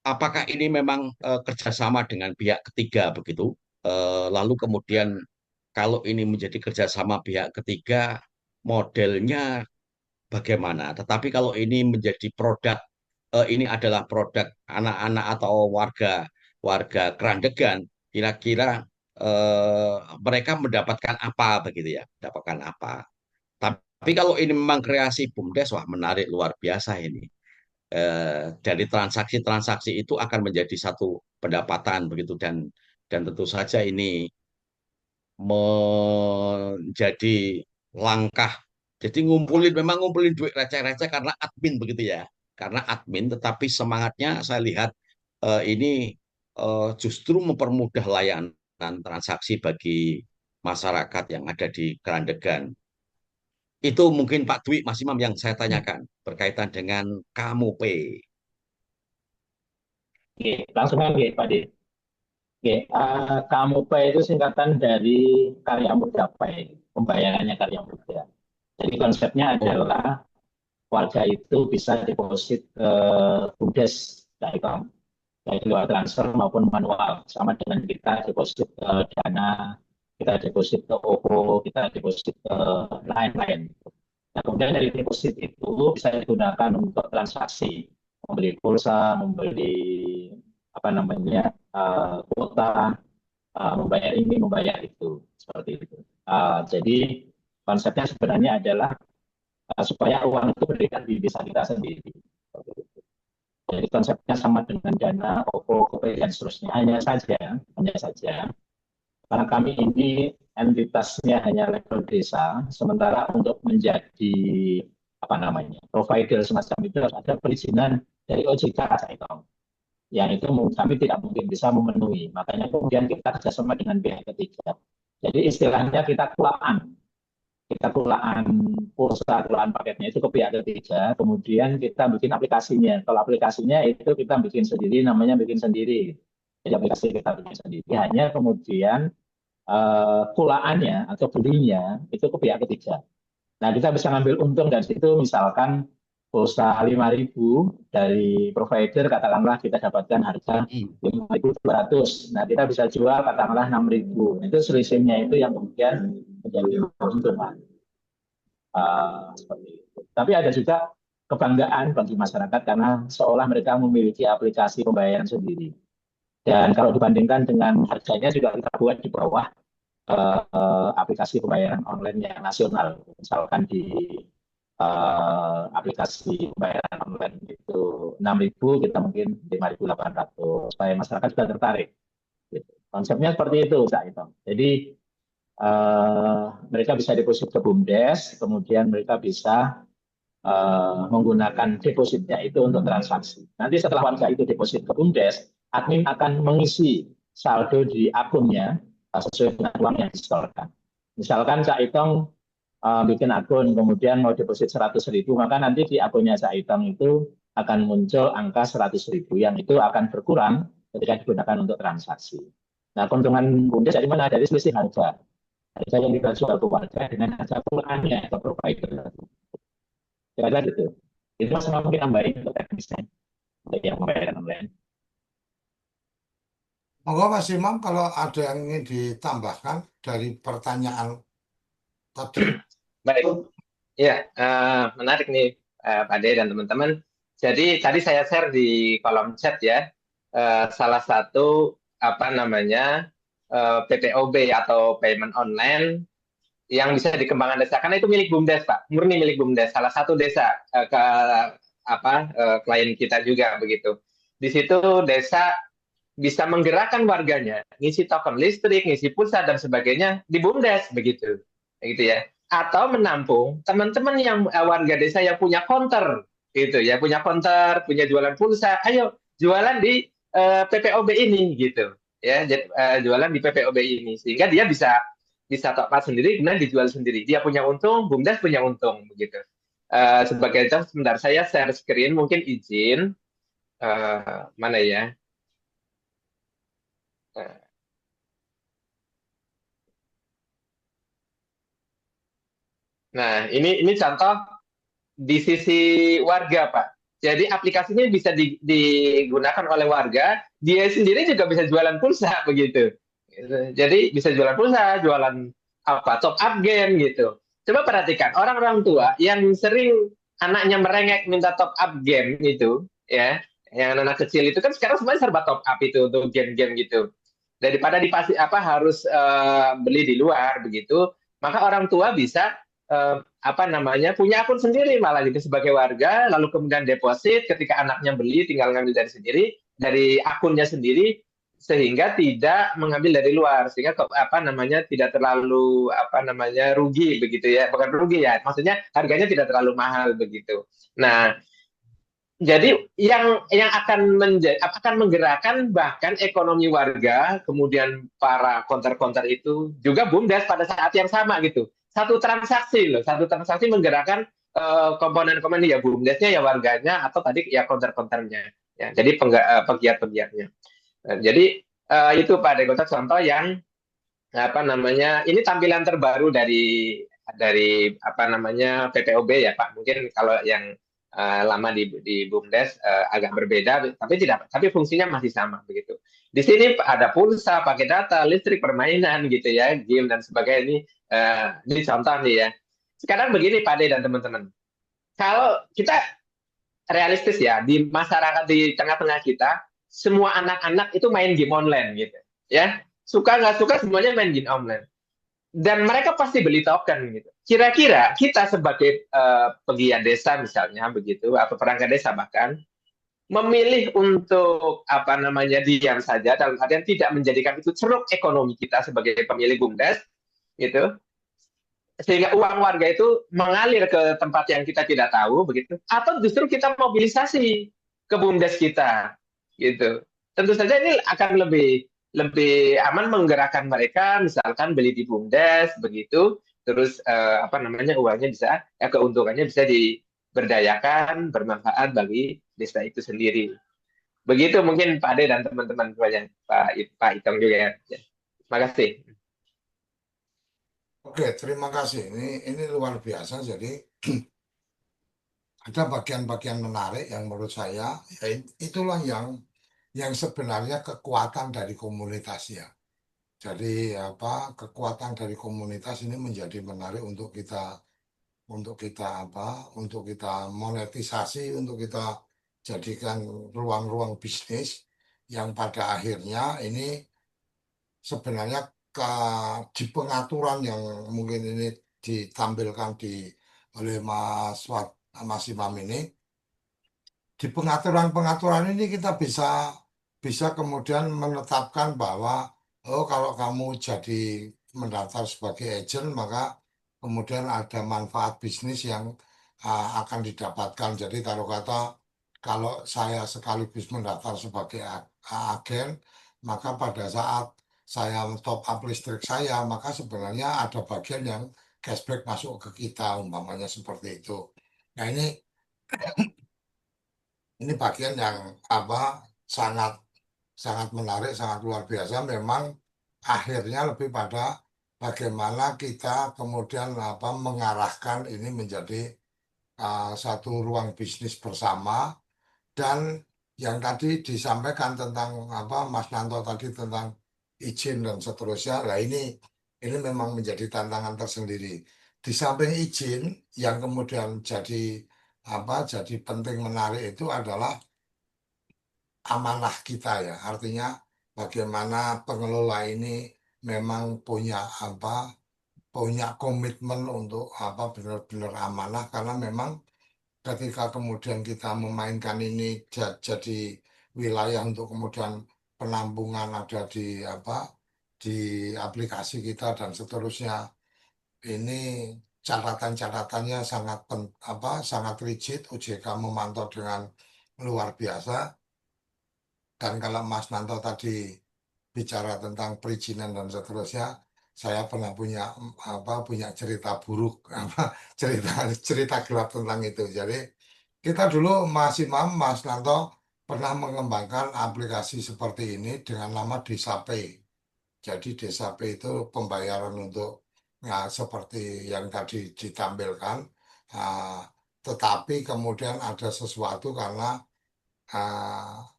apakah ini memang kerjasama dengan pihak ketiga begitu? Lalu kemudian kalau ini menjadi kerjasama pihak ketiga, modelnya bagaimana? Tetapi kalau ini menjadi produk, ini adalah produk anak-anak atau warga warga Kerandegan, kira-kira mereka mendapatkan apa begitu ya? Mendapatkan apa? Tapi kalau ini memang kreasi BUMDes, wah menarik luar biasa ini. Dari transaksi-transaksi itu akan menjadi satu pendapatan begitu, dan tentu saja ini menjadi langkah. Jadi memang ngumpulin duit receh-receh karena admin begitu ya. Karena admin, tetapi semangatnya saya lihat ini justru mempermudah layanan transaksi bagi masyarakat yang ada di Kerandegan. Itu mungkin Pak Dwi, Mas Imam yang saya tanyakan berkaitan dengan Kamupe. Oke, langsung aja Pak Dit. Oke, KMUPay itu singkatan dari Karya Muda Pay, pembayarannya Karya Muda. Jadi konsepnya adalah warga itu bisa deposit ke BUMDes, baik lewat transfer maupun manual, sama dengan kita deposit ke Dana, kita deposit ke OVO, kita deposit ke lain-lain. Nah, kemudian dari deposit itu bisa digunakan untuk transaksi, membeli pulsa, membeli apa namanya kuota, membayar ini, membayar itu, seperti itu. Jadi konsepnya sebenarnya adalah supaya uang itu berikan di desa kita sendiri. Jadi konsepnya sama dengan Dana, OVO, GoPay, dan seterusnya. Hanya saja, karena kami ini entitasnya hanya level desa, sementara untuk menjadi apa namanya provider semacam itu harus ada perizinan dari OJK, yang itu kami tidak mungkin bisa memenuhi. Makanya kemudian kita kerjasama dengan pihak ketiga. Jadi istilahnya kita kulaan pulsa, kulaan paketnya itu ke pihak ketiga, kemudian kita bikin aplikasinya. Kalau aplikasinya itu kita bikin sendiri, namanya bikin sendiri. Jadi aplikasi kita bikin sendiri. Hanya kemudian kulaannya atau belinya itu ke pihak ketiga. Nah, kita bisa ngambil untung dari situ, misalkan pulsa 5.000 dari provider, katakanlah kita dapatkan harga 5.200. Nah, kita bisa jual katakanlah 6.000. Itu selisihnya itu yang kemudian menjadi keuntungan. Seperti itu. Tapi ada juga kebanggaan bagi masyarakat karena seolah mereka memiliki aplikasi pembayaran sendiri. Dan kalau dibandingkan dengan harganya juga kita buat di bawah aplikasi pembayaran online yang nasional. Misalkan di aplikasi pembayaran online itu 6.000, kita mungkin 5.800 supaya masyarakat juga tertarik. Gitu. Konsepnya seperti itu, Cak Ito. Jadi mereka bisa deposit ke BUMDes, kemudian mereka bisa menggunakan depositnya itu untuk transaksi. Nanti setelah warga itu deposit ke BUMDes, admin akan mengisi saldo di akunnya sesuai dengan uang yang disetorkan. Misalkan Cak Itong bikin akun, kemudian mau deposit 100.000, maka nanti di akunnya Cak Itong itu akan muncul angka 100.000 yang itu akan berkurang ketika digunakan untuk transaksi. Nah, keuntungan BUMDes dari mana? Dari selisih harga. Harga yang dijual ke warga dengan harga penggunaannya atau provider. Kira-kira gitu. Itu Mas mungkin nambahin untuk teknisnya, untuk yang pembayaran online. Monggo Mas Imam kalau ada yang ingin ditambahkan dari pertanyaan tadi. Baik, ya menarik nih Pak De dan teman-teman. Jadi tadi saya share di kolom chat ya, salah satu apa namanya PPOB atau payment online yang bisa dikembangkan desa karena itu milik BUMDes Pak, murni milik BUMDes, salah satu desa ke klien kita juga begitu. Di situ desa bisa menggerakkan warganya, ngisi token listrik, ngisi pulsa dan sebagainya di BUMDes begitu, gitu ya. Atau menampung teman-teman yang warga desa yang punya konter, gitu ya, punya konter, punya jualan pulsa, ayo jualan di PPOB ini, gitu ya, jualan di PPOB ini sehingga dia bisa top up sendiri, kemudian dijual sendiri. Dia punya untung, BUMDes punya untung, begitu. Sebagai contoh, sebentar saya share screen, mungkin izin mana ya? Nah, ini contoh di sisi warga, Pak. Jadi aplikasinya bisa digunakan oleh warga, dia sendiri juga bisa jualan pulsa begitu. Jadi bisa jualan pulsa, jualan apa top up game gitu. Coba perhatikan orang-orang tua yang sering anaknya merengek minta top up game itu, ya, yang anak kecil itu kan sekarang semuanya serba top up itu untuk game-game gitu. Daripada dipasti apa harus beli di luar begitu, maka orang tua bisa apa namanya punya akun sendiri malah gitu sebagai warga, lalu kemudian deposit ketika anaknya beli tinggal ngambil dari sendiri dari akunnya sendiri sehingga tidak mengambil dari luar sehingga apa namanya tidak terlalu apa namanya rugi begitu ya, bukan rugi ya, maksudnya harganya tidak terlalu mahal begitu. Nah, jadi yang akan menggerakkan bahkan ekonomi warga, kemudian para konter-konter itu juga BUMDes pada saat yang sama gitu. Satu transaksi menggerakkan komponen-komponen ya BUMDesnya ya warganya atau tadi ya konter-konternya. Ya, jadi pegiat-pegiatnya. Jadi itu Pak Dekotak contoh yang apa namanya ini tampilan terbaru dari apa namanya PPOB ya Pak. Mungkin kalau yang lama di BUMDes agak berbeda, tapi fungsinya masih sama begitu. Di sini ada pulsa, pakai data, listrik, permainan gitu ya, game dan sebagainya. Ini contoh nih ya. Sekarang begini Pak De dan teman-teman, kalau kita realistis ya di masyarakat di tengah-tengah kita, semua anak-anak itu main game online gitu, ya suka nggak suka semuanya main game online dan mereka pasti beli token gitu. Kira-kira kita sebagai pegiat desa misalnya begitu atau perangkat desa bahkan memilih untuk apa namanya diam saja dalam artian tidak menjadikan itu ceruk ekonomi kita sebagai pemilik BUMDes gitu sehingga uang warga itu mengalir ke tempat yang kita tidak tahu begitu atau justru kita mobilisasi ke BUMDes kita gitu. Tentu saja ini akan lebih aman menggerakkan mereka misalkan beli di BUMDes begitu terus apa namanya uangnya bisa keuntungannya bisa diberdayakan bermanfaat bagi desa itu sendiri. Begitu mungkin Pak Ade dan teman-teman banyak Pak Itong juga ya. Terima kasih. Oke, terima kasih. Ini luar biasa. Jadi ada bagian-bagian menarik yang menurut saya ya itulah yang sebenarnya kekuatan dari komunitas ya. Jadi apa kekuatan dari komunitas ini menjadi menarik untuk kita apa untuk kita monetisasi, untuk kita jadikan ruang-ruang bisnis yang pada akhirnya ini sebenarnya di pengaturan yang mungkin ini ditampilkan oleh Mas Imam ini, di pengaturan-pengaturan ini kita bisa kemudian menetapkan bahwa oh kalau kamu jadi mendaftar sebagai agent maka kemudian ada manfaat bisnis yang akan didapatkan. Jadi kalau saya sekaligus mendaftar sebagai agen, maka pada saat saya top up listrik saya, maka sebenarnya ada bagian yang cashback masuk ke kita, umpamanya seperti itu. Nah ini bagian yang apa sangat sangat menarik, sangat luar biasa. Memang akhirnya lebih pada bagaimana kita kemudian mengarahkan ini menjadi satu ruang bisnis bersama. Dan yang tadi disampaikan tentang Mas Nanto tadi tentang izin dan seterusnya, nah ini memang menjadi tantangan tersendiri. Di samping izin yang kemudian jadi penting menarik itu adalah amanah kita ya. Artinya bagaimana pengelola ini memang punya komitmen untuk benar-benar amanah, karena memang ketika kemudian kita memainkan ini jadi wilayah untuk kemudian penampungan ada di aplikasi kita dan seterusnya, ini catatan-catatannya sangat rigid. OJK memantau dengan luar biasa. Dan kalau Mas Nanto tadi bicara tentang perizinan dan seterusnya, saya pernah punya cerita buruk, cerita cerita gelap tentang itu. Jadi kita dulu Mas Nanto pernah mengembangkan aplikasi seperti ini dengan nama Desa Pay. Jadi Desa Pay itu pembayaran untuk seperti yang tadi ditampilkan, ah, tetapi kemudian ada sesuatu karena ah,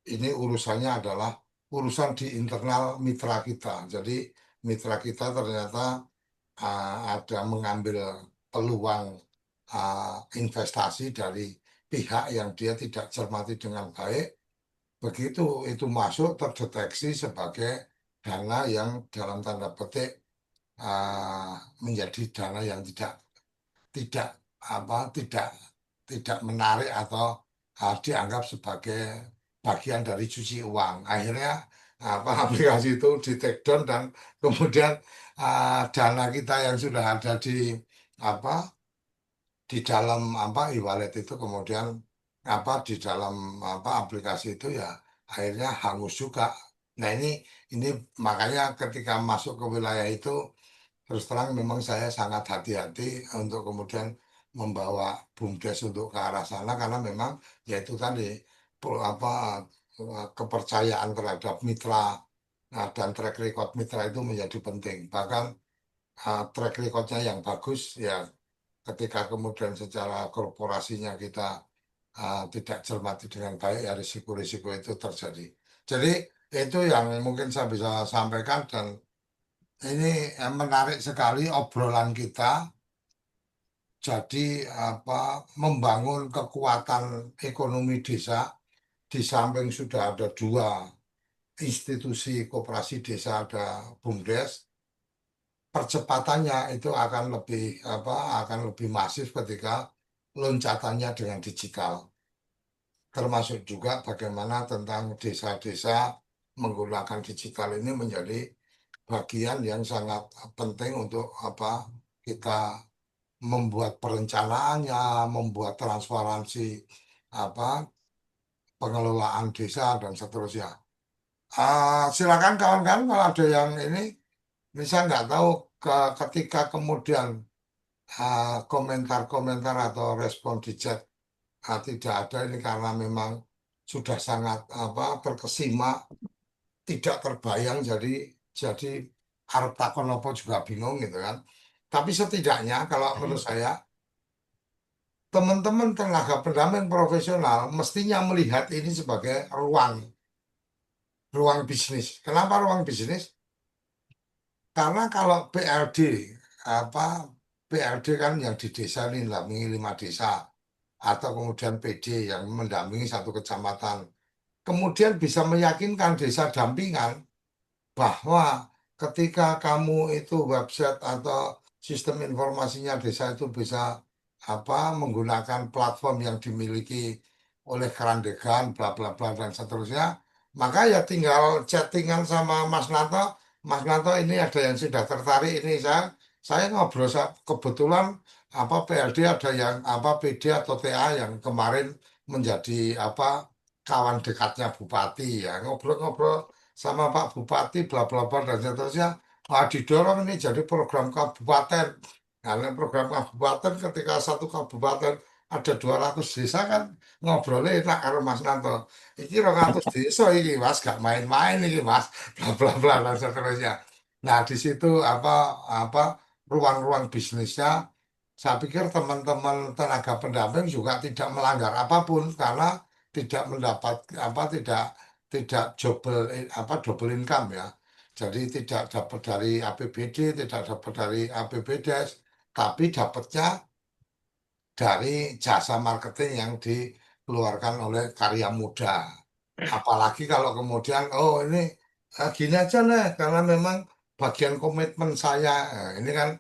ini urusannya adalah urusan di internal mitra kita. Jadi mitra kita ternyata ada mengambil peluang investasi dari pihak yang dia tidak cermati dengan baik. Begitu itu masuk terdeteksi sebagai dana yang dalam tanda petik menjadi dana yang tidak tidak menarik atau dianggap sebagai bagian dari cuci uang. Akhirnya aplikasi itu di take down dan kemudian dana kita yang sudah ada apa di dalam e-wallet itu kemudian di dalam aplikasi itu ya akhirnya hangus juga. Nah ini makanya ketika masuk ke wilayah itu, terus terang memang saya sangat hati-hati untuk kemudian membawa BUMDes untuk ke arah sana, karena memang yaitu tadi kepercayaan terhadap mitra dan track record mitra itu menjadi penting. Bahkan track recordnya yang bagus ya, ketika kemudian secara korporasinya kita tidak cermati dengan baik, ya risiko-risiko itu terjadi. Jadi itu yang mungkin saya bisa sampaikan, dan ini menarik sekali obrolan kita. Jadi membangun kekuatan ekonomi desa di samping sudah ada 2 institusi koperasi desa, ada BUMDes, percepatannya itu akan lebih masif ketika loncatannya dengan digital. Termasuk juga bagaimana tentang desa-desa menggunakan digital ini menjadi bagian yang sangat penting untuk kita membuat perencanaannya, membuat transparansi pengelolaan desa dan seterusnya. Silakan kawan-kawan kalau ada yang saya nggak tahu ketika kemudian komentar-komentar atau respon di chat tidak ada, ini karena memang sudah sangat terkesima, tidak terbayang, jadi arep takon apa juga bingung gitu kan. Tapi setidaknya kalau menurut saya teman-teman tenaga pendamping profesional mestinya melihat ini sebagai ruang bisnis. Kenapa ruang bisnis? Karena kalau apa PLD kan yang di desa ini mendampingi 5 desa, atau kemudian PD yang mendampingi 1 kecamatan, kemudian bisa meyakinkan desa dampingan bahwa ketika kamu itu website atau sistem informasinya desa itu bisa menggunakan platform yang dimiliki oleh Kerandegan, bla bla bla dan seterusnya, maka ya tinggal chattingan sama Mas Nanto. Mas Nanto, ini ada yang sudah tertarik, ini saya ngobrol kebetulan PLD ada yang PD atau TA yang kemarin menjadi kawan dekatnya bupati ya, ngobrol-ngobrol sama Pak Bupati bla bla bla dan seterusnya. Didorong ini jadi program kabupaten. Karena program kabupaten ketika satu kabupaten ada 200 desa kan ngobrolnya enak karo Mas Nanto. Iki 200 desa iki Mas, gak main-main iki Mas, bla bla bla dan seterusnya. Nah, di situ apa ruang-ruang bisnisnya, saya pikir teman-teman tenaga pendamping juga tidak melanggar apapun karena tidak mendapat tidak double income ya. Jadi tidak dapat dari APBD, tidak dapat dari APBDes, tapi dapatnya dari jasa marketing yang dikeluarkan oleh karya muda. Apalagi kalau kemudian, oh ini gini aja nih, karena memang bagian komitmen saya. Ini kan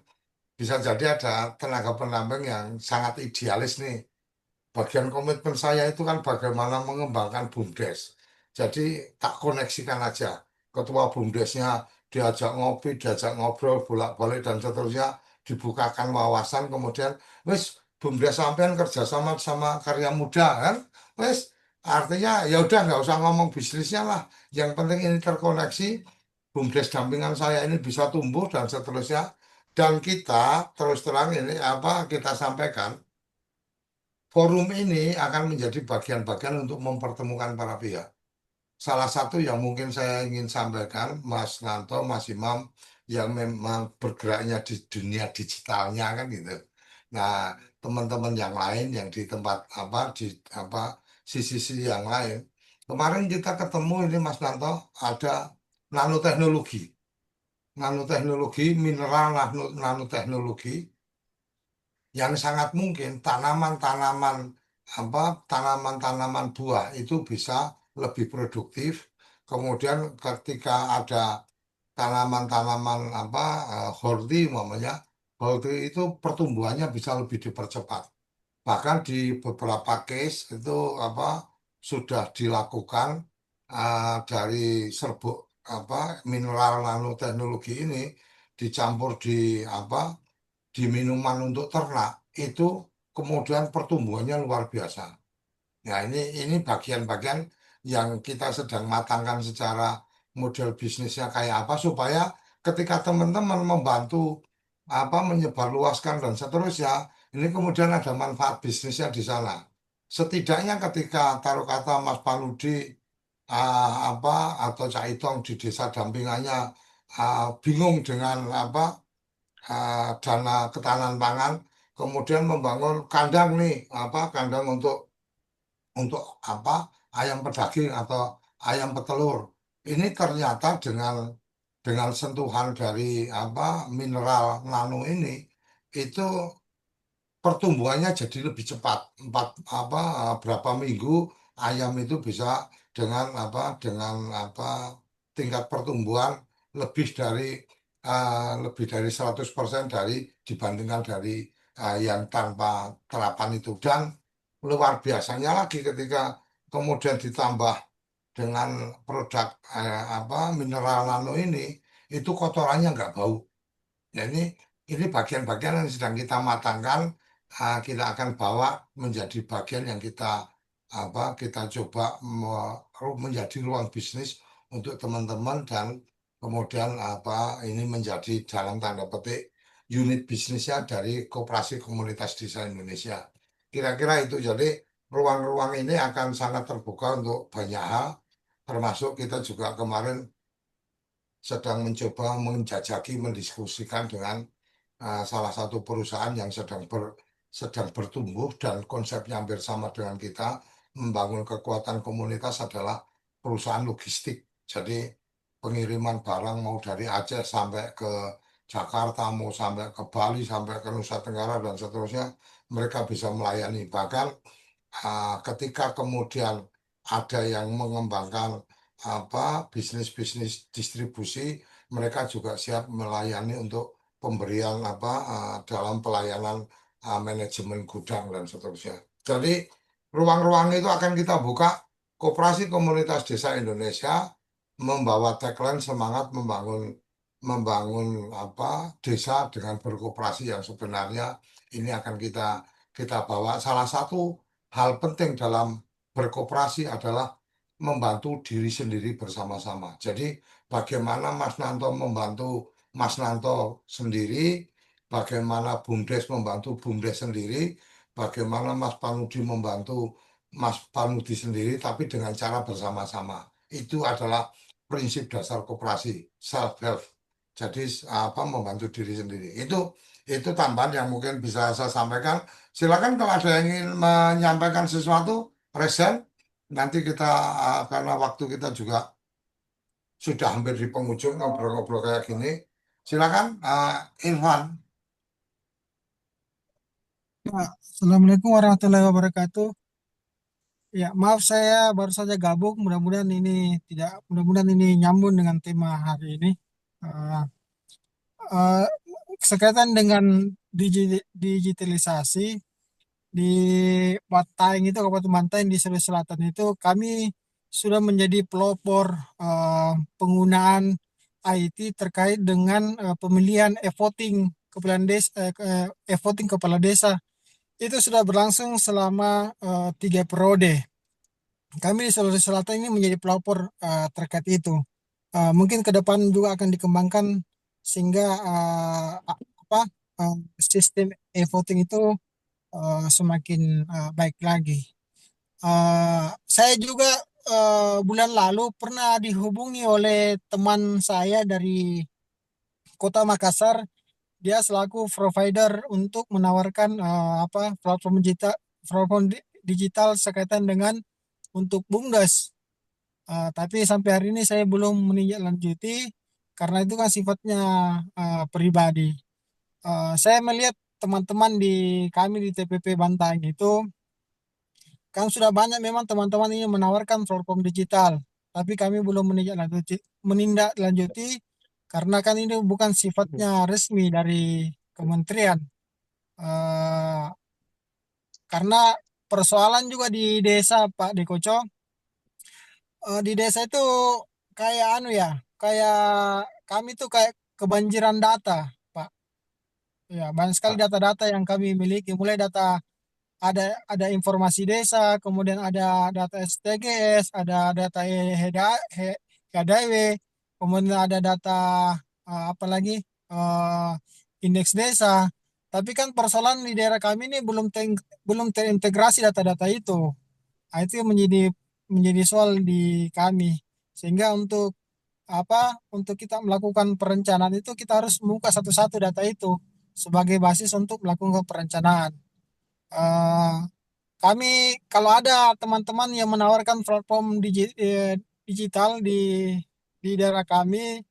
bisa jadi ada tenaga pendamping yang sangat idealis nih. Bagian komitmen saya itu kan bagaimana mengembangkan BUMDes. Jadi tak koneksikan aja. Ketua BUMDesnya diajak ngopi, diajak ngobrol, bolak-balik dan seterusnya, dibukakan wawasan, kemudian wis BUMDes sampean kerjasama sama karya muda kan, wis artinya ya udah nggak usah ngomong bisnisnya lah. Yang penting ini terkoneksi, BUMDes dampingan saya ini bisa tumbuh dan seterusnya. Dan kita terus terang ini kita sampaikan. Forum ini akan menjadi bagian-bagian untuk mempertemukan para pihak. Salah satu yang mungkin saya ingin sampaikan, Mas Nanto, Mas Imam, yang memang bergeraknya di dunia digitalnya kan gitu. Nah, teman-teman yang lain yang di tempat di sisi-sisi yang lain. Kemarin kita ketemu ini Mas Nanto, ada nanoteknologi. Nanoteknologi, mineral nanoteknologi yang sangat mungkin tanaman-tanaman buah itu bisa lebih produktif. Kemudian ketika ada tanaman-tanaman horti umpamanya, horti itu pertumbuhannya bisa lebih dipercepat. Bahkan di beberapa case itu sudah dilakukan dari serbuk mineral nanoteknologi ini dicampur di minuman untuk ternak itu kemudian pertumbuhannya luar biasa. Ya ini bagian-bagian yang kita sedang matangkan secara model bisnisnya kayak apa supaya ketika teman-teman membantu menyebarluaskan dan seterusnya, ini kemudian ada manfaat bisnisnya di sana. Setidaknya ketika taruh kata Mas Panudi atau Cak Itong di desa dampingannya bingung dengan dana ketahanan pangan, kemudian membangun kandang nih, kandang untuk ayam pedaging atau ayam petelur. Ini ternyata dengan sentuhan dari mineral nano ini itu pertumbuhannya jadi lebih cepat. Berapa minggu ayam itu bisa dengan tingkat pertumbuhan lebih dari 100% dari dibandingkan dari yang tanpa terapan itu. Dan luar biasanya lagi ketika kemudian ditambah dengan produk mineral nano ini, itu kotorannya nggak bau. Ya, ini bagian-bagian yang sedang kita matangkan, kita akan bawa menjadi bagian yang kita coba menjadi ruang bisnis untuk teman-teman dan kemudian ini menjadi dalam tanda petik unit bisnisnya dari Koperasi Komunitas Desa Indonesia. Kira-kira itu jadi ruang-ruang ini akan sangat terbuka untuk banyak hal, termasuk kita juga kemarin sedang mencoba menjajaki, mendiskusikan dengan salah satu perusahaan yang sedang bertumbuh dan konsepnya hampir sama dengan kita, membangun kekuatan komunitas adalah perusahaan logistik. Jadi pengiriman barang mau dari Aceh sampai ke Jakarta, mau sampai ke Bali, sampai ke Nusa Tenggara dan seterusnya, mereka bisa melayani. Bahkan ketika kemudian ada yang mengembangkan bisnis-bisnis distribusi, mereka juga siap melayani untuk pemberian dalam pelayanan manajemen gudang dan seterusnya. Jadi ruang-ruang itu akan kita buka. Koperasi Komunitas Desa Indonesia membawa tagline semangat membangun desa dengan berkooperasi yang sebenarnya ini akan kita bawa. Salah satu hal penting dalam berkoperasi adalah membantu diri sendiri bersama-sama. Jadi bagaimana Mas Nanto membantu Mas Nanto sendiri, bagaimana BUMDes membantu BUMDes sendiri, bagaimana Mas Panudi membantu Mas Panudi sendiri, tapi dengan cara bersama-sama. Itu adalah prinsip dasar koperasi, self help. Jadi apa membantu diri sendiri. Itu tambahan yang mungkin bisa saya sampaikan. Silakan kalau ada yang ingin menyampaikan sesuatu, Resen. Nanti kita karena waktu kita juga sudah hampir di penghujung ngobrol-ngobrol kayak gini. Silakan, Irfan. Ya, Assalamualaikum warahmatullahi wabarakatuh. Ya, maaf saya baru saja gabung. Mudah-mudahan ini nyambung dengan tema hari ini. Eh, eh, Sekaitan dengan digitalisasi di Bantaeng itu, Kabupaten Bantaeng di Sulawesi Selatan itu, kami sudah menjadi pelopor penggunaan IT terkait dengan pemilihan e-voting kepala desa. Itu sudah berlangsung selama 3 periode. Kami di Sulawesi Selatan ini menjadi pelopor terkait itu. Mungkin ke depan juga akan dikembangkan sehingga sistem e-voting itu semakin baik lagi. Saya juga bulan lalu pernah dihubungi oleh teman saya dari Kota Makassar. Dia selaku provider untuk menawarkan platform digital sekaitan dengan untuk BUMDes. Tapi sampai hari ini saya belum menindaklanjuti karena itu kan sifatnya pribadi. Saya melihat teman-teman di kami di TPP Bantaeng itu kan sudah banyak memang teman-teman ini menawarkan platform digital, tapi kami belum menindaklanjuti karena kan ini bukan sifatnya resmi dari kementerian. Eh, karena persoalan juga di desa Pak Dekoco, di desa itu kayak kayak kami tuh kayak kebanjiran data, Pak. Ya, banyak sekali data-data yang kami miliki, mulai data ada informasi desa, kemudian ada data STGS, ada data HDW, kemudian ada data apa lagi eh, indeks desa. Tapi kan persoalan di daerah kami ini belum terintegrasi data-data itu. Itu yang menjadi soal di kami. Sehingga untuk kita melakukan perencanaan itu kita harus membuka satu-satu data itu sebagai basis untuk melakukan perencanaan. Eh, Kami kalau ada teman-teman yang menawarkan platform digital di daerah kami,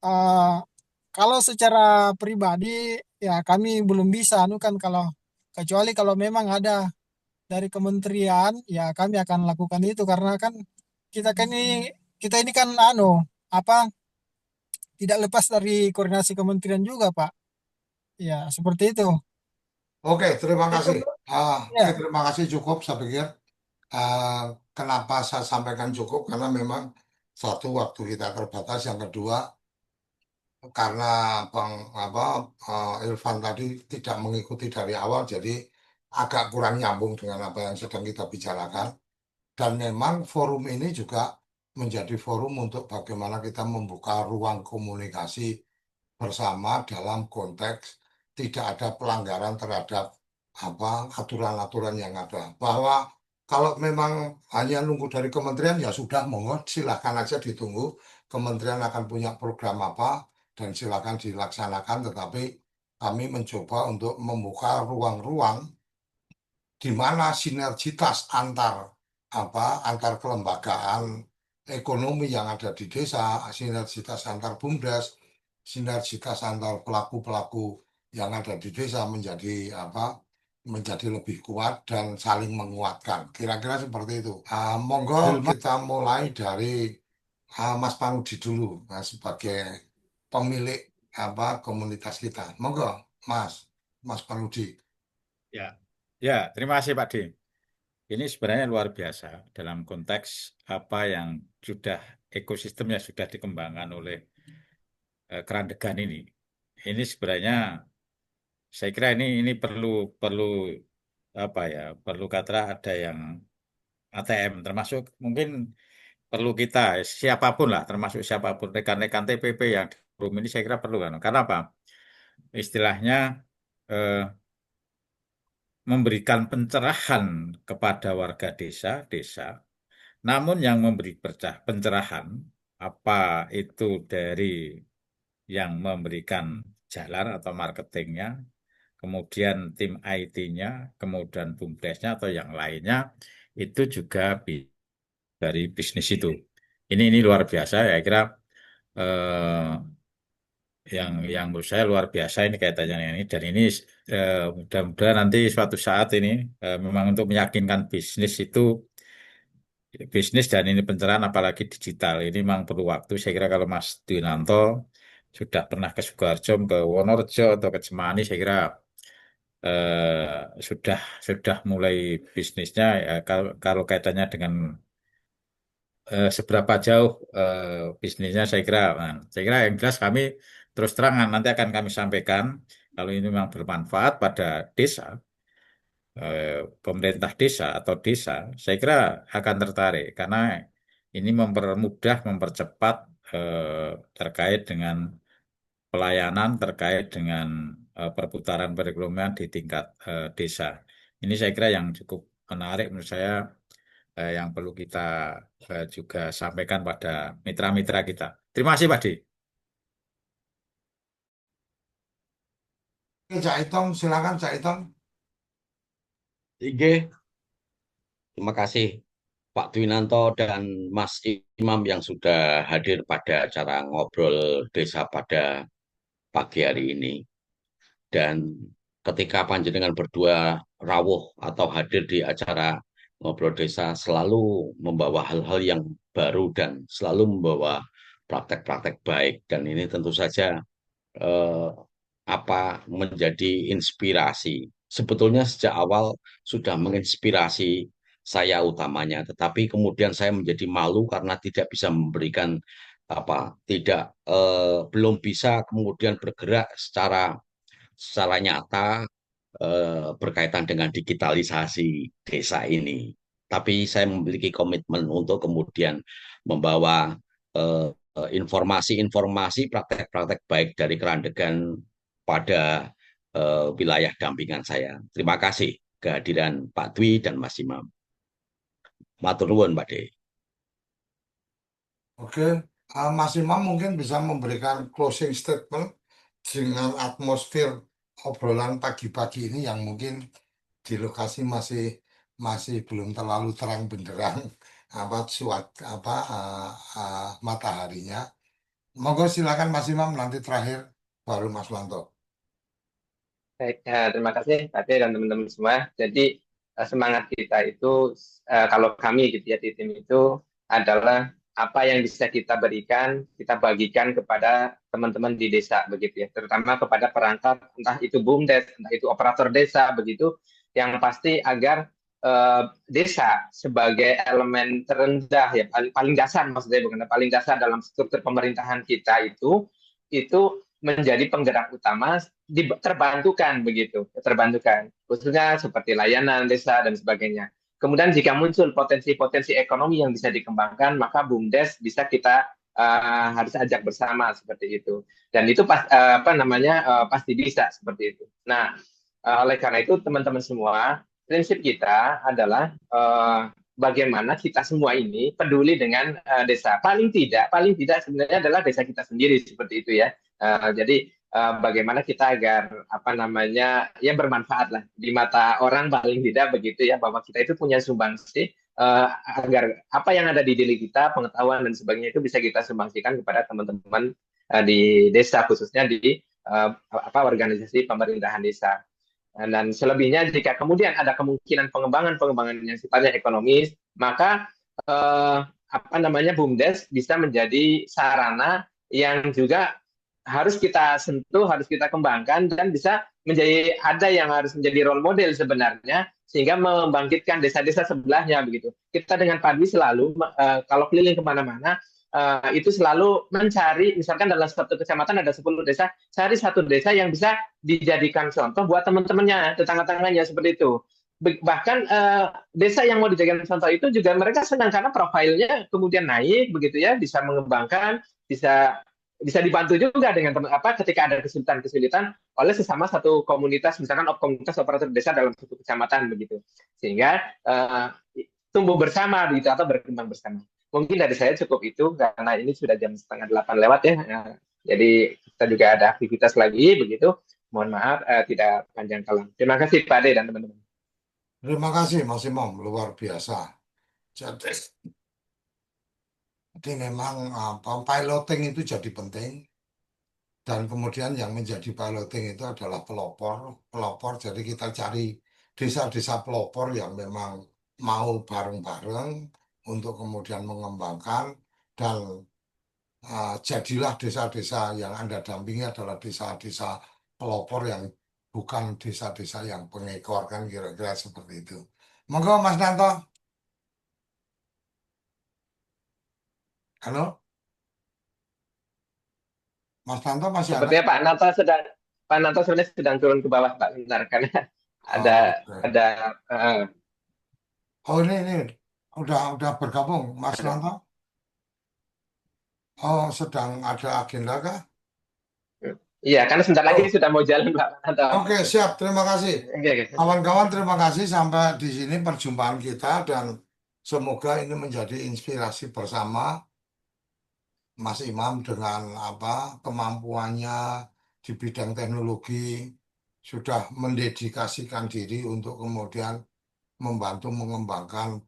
eh, kalau secara pribadi ya kami belum bisa, kan kecuali kalau memang ada dari kementerian, ya kami akan lakukan itu karena kan kita kan ini kita ini kan apa tidak lepas dari koordinasi kementerian juga, Pak. Ya seperti itu. Oke, terima Itu kasih. Oke, ya. terima kasih cukup. Saya pikir kenapa saya sampaikan cukup karena memang satu waktu kita terbatas, yang kedua karena Bang Irfan tadi tidak mengikuti dari awal, jadi agak kurang nyambung dengan apa yang sedang kita bicarakan. Dan memang forum ini juga menjadi forum untuk bagaimana kita membuka ruang komunikasi bersama dalam konteks tidak ada pelanggaran terhadap aturan-aturan yang ada. Bahwa kalau memang hanya nunggu dari kementerian ya sudah, monggo silahkan aja ditunggu. Kementerian akan punya program apa dan silakan dilaksanakan. Tetapi kami mencoba untuk membuka ruang-ruang di mana sinergitas antar kelembagaan ekonomi yang ada di desa, sinergitas antar BUMDes, sinergitas antar pelaku-pelaku yang ada di desa menjadi lebih kuat dan saling menguatkan. Kira-kira seperti itu. Monggo kita mulai dari Mas Panudi dulu, sebagai pemilik komunitas kita. Monggo, Mas Panudi. Ya, ya, terima kasih Pak D. Ini sebenarnya luar biasa dalam konteks apa yang ekosistemnya sudah dikembangkan oleh Kerandegan ini. Ini sebenarnya saya kira ini perlu apa ya, perlu kata ada yang ATM, termasuk mungkin perlu kita siapapun lah, termasuk siapapun rekan-rekan TPP yang di forum ini saya kira perlu kan. Karena apa? Istilahnya eh, memberikan pencerahan kepada warga desa, namun yang memberi pencerahan apa itu dari yang memberikan jalan atau marketingnya, kemudian tim IT-nya, kemudian BUMDes-nya atau yang lainnya, itu juga dari bisnis itu. Ini luar biasa ya, kira eh, yang menurut saya luar biasa ini kaitannya ini, dan ini mudah-mudahan nanti suatu saat ini memang untuk meyakinkan bisnis dan ini pencerahan apalagi digital ini memang perlu waktu. Saya kira kalau Mas Dwinanto sudah pernah ke Sukoharjo, ke Wonorejo atau ke Cemani, saya kira sudah mulai bisnisnya ya, kalau kaitannya dengan seberapa jauh bisnisnya saya kira yang jelas kami terus terangan nanti akan kami sampaikan kalau ini memang bermanfaat pada desa, pemerintah desa atau desa, saya kira akan tertarik karena ini mempermudah, mempercepat terkait dengan pelayanan, terkait dengan perputaran perekonomian di tingkat desa. Ini saya kira yang cukup menarik menurut saya, yang perlu kita juga sampaikan pada mitra-mitra kita. Terima kasih, Pak Di. Oke, Cak Itong, silakan Cak Itong. Ige, terima kasih Pak Dwinanto dan Mas Imam yang sudah hadir pada acara ngobrol desa pada pagi hari ini. Dan ketika panjenengan berdua rawuh atau hadir di acara ngobrol desa selalu membawa hal-hal yang baru dan selalu membawa praktek-praktek baik. Dan ini tentu saja eh, menjadi inspirasi. Sebetulnya sejak awal sudah menginspirasi saya utamanya, tetapi kemudian saya menjadi malu karena tidak bisa memberikan tidak belum bisa kemudian bergerak secara nyata berkaitan dengan digitalisasi desa ini. Tapi saya memiliki komitmen untuk kemudian membawa informasi-informasi, praktek-praktek baik dari Kerandegan pada wilayah dampingan saya. Terima kasih kehadiran Pak Dwi dan Mas Imam. Matur nuwun, Pak De. Oke, Mas Imam mungkin bisa memberikan closing statement dengan atmosfer obrolan pagi-pagi ini yang mungkin di lokasi masih belum terlalu terang benderang mataharinya. Monggo silakan Mas Imam, nanti terakhir baru Mas Wanto. Baik, terima kasih Pak Ade dan teman-teman semua. Jadi semangat kita itu kalau kami gitu ya di tim itu adalah apa yang bisa kita berikan, kita bagikan kepada teman-teman di desa begitu ya, terutama kepada perangkat entah itu BUMDes, entah itu operator desa begitu, yang pasti agar desa sebagai elemen terendah ya paling dasar maksudnya bukan paling dasar dalam struktur pemerintahan kita itu menjadi penggerak utama terbantukan begitu, terbantukan khususnya seperti layanan desa dan sebagainya. Kemudian jika muncul potensi-potensi ekonomi yang bisa dikembangkan, maka BUMDes bisa kita harus ajak bersama seperti itu. Dan itu pasti bisa seperti itu. Nah, oleh karena itu teman-teman semua, prinsip kita adalah bagaimana kita semua ini peduli dengan desa. Paling tidak sebenarnya adalah desa kita sendiri seperti itu ya. Jadi bagaimana kita agar bermanfaat lah di mata orang paling tidak begitu ya, bahwa kita itu punya sumbangsi agar apa yang ada di diri kita, pengetahuan dan sebagainya itu bisa kita sumbangsikan kepada teman-teman di desa, khususnya di organisasi pemerintahan desa. Dan selebihnya jika kemudian ada kemungkinan pengembangan yang sifatnya ekonomis, maka BUMDes bisa menjadi sarana yang juga harus kita sentuh, harus kita kembangkan, dan bisa menjadi ada yang harus menjadi role model sebenarnya, sehingga membangkitkan desa-desa sebelahnya begitu. Kita dengan Pak Dwi selalu kalau keliling kemana-mana itu selalu mencari, misalkan dalam satu kecamatan ada 10 desa, cari satu desa yang bisa dijadikan contoh buat teman-temannya, tetangga-tangganya seperti itu. bahkan desa yang mau dijadikan contoh itu juga mereka senang karena profilnya kemudian naik begitu ya, bisa mengembangkan, bisa bisa dibantu juga dengan ketika ada kesulitan-kesulitan oleh sesama satu komunitas, misalkan komunitas operator desa dalam satu kecamatan begitu, sehingga tumbuh bersama gitu atau berkembang bersama. Mungkin dari saya cukup itu karena ini sudah jam 7:30 lewat ya. Jadi kita juga ada aktivitas lagi begitu. Mohon maaf tidak panjang kalam. Terima kasih Pak Ade dan teman-teman. Terima kasih Mas Imam, luar biasa. Jadi memang piloting itu jadi penting. Dan kemudian yang menjadi piloting itu adalah pelopor. Jadi kita cari desa-desa pelopor yang memang mau bareng-bareng untuk kemudian mengembangkan dan jadilah desa-desa yang Anda dampingi adalah desa-desa pelopor yang bukan desa-desa yang pengekor, kan kira-kira seperti itu. Monggo Mas Nanto. Halo, Mas Nanto masih ada? Sepertinya Pak Nanto sebenarnya sedang turun ke bawah Pak, bentar karena ada Oh, oke. ada Oh, ini udah bergabung Mas Nanto. Oh, sedang ada agenda kah? iya karena sebentar lagi Oh, sudah mau jalan Pak Nanto. oke, siap. Terima kasih. Oke, oke. Kawan-kawan, terima kasih sampai di sini perjumpaan kita dan semoga ini menjadi inspirasi bersama Mas Imam dengan kemampuannya di bidang teknologi sudah mendedikasikan diri untuk kemudian membantu mengembangkan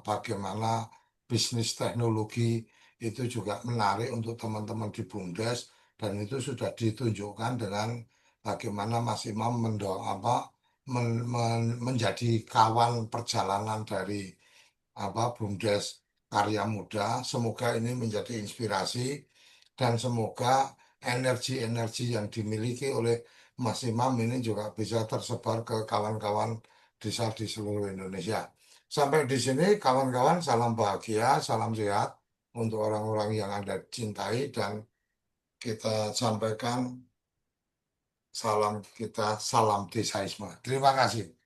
bagaimana bisnis teknologi itu juga menarik untuk teman-teman di BUMDes dan itu sudah ditunjukkan dengan bagaimana Mas Imam menjadi kawan perjalanan dari BUMDes Karya Muda. Semoga ini menjadi inspirasi dan semoga energi-energi yang dimiliki oleh Mas Imam ini juga bisa tersebar ke kawan-kawan desa di seluruh Indonesia. Sampai di sini kawan-kawan, salam bahagia, salam sehat untuk orang-orang yang Anda cintai dan kita sampaikan salam desaisme. Terima kasih.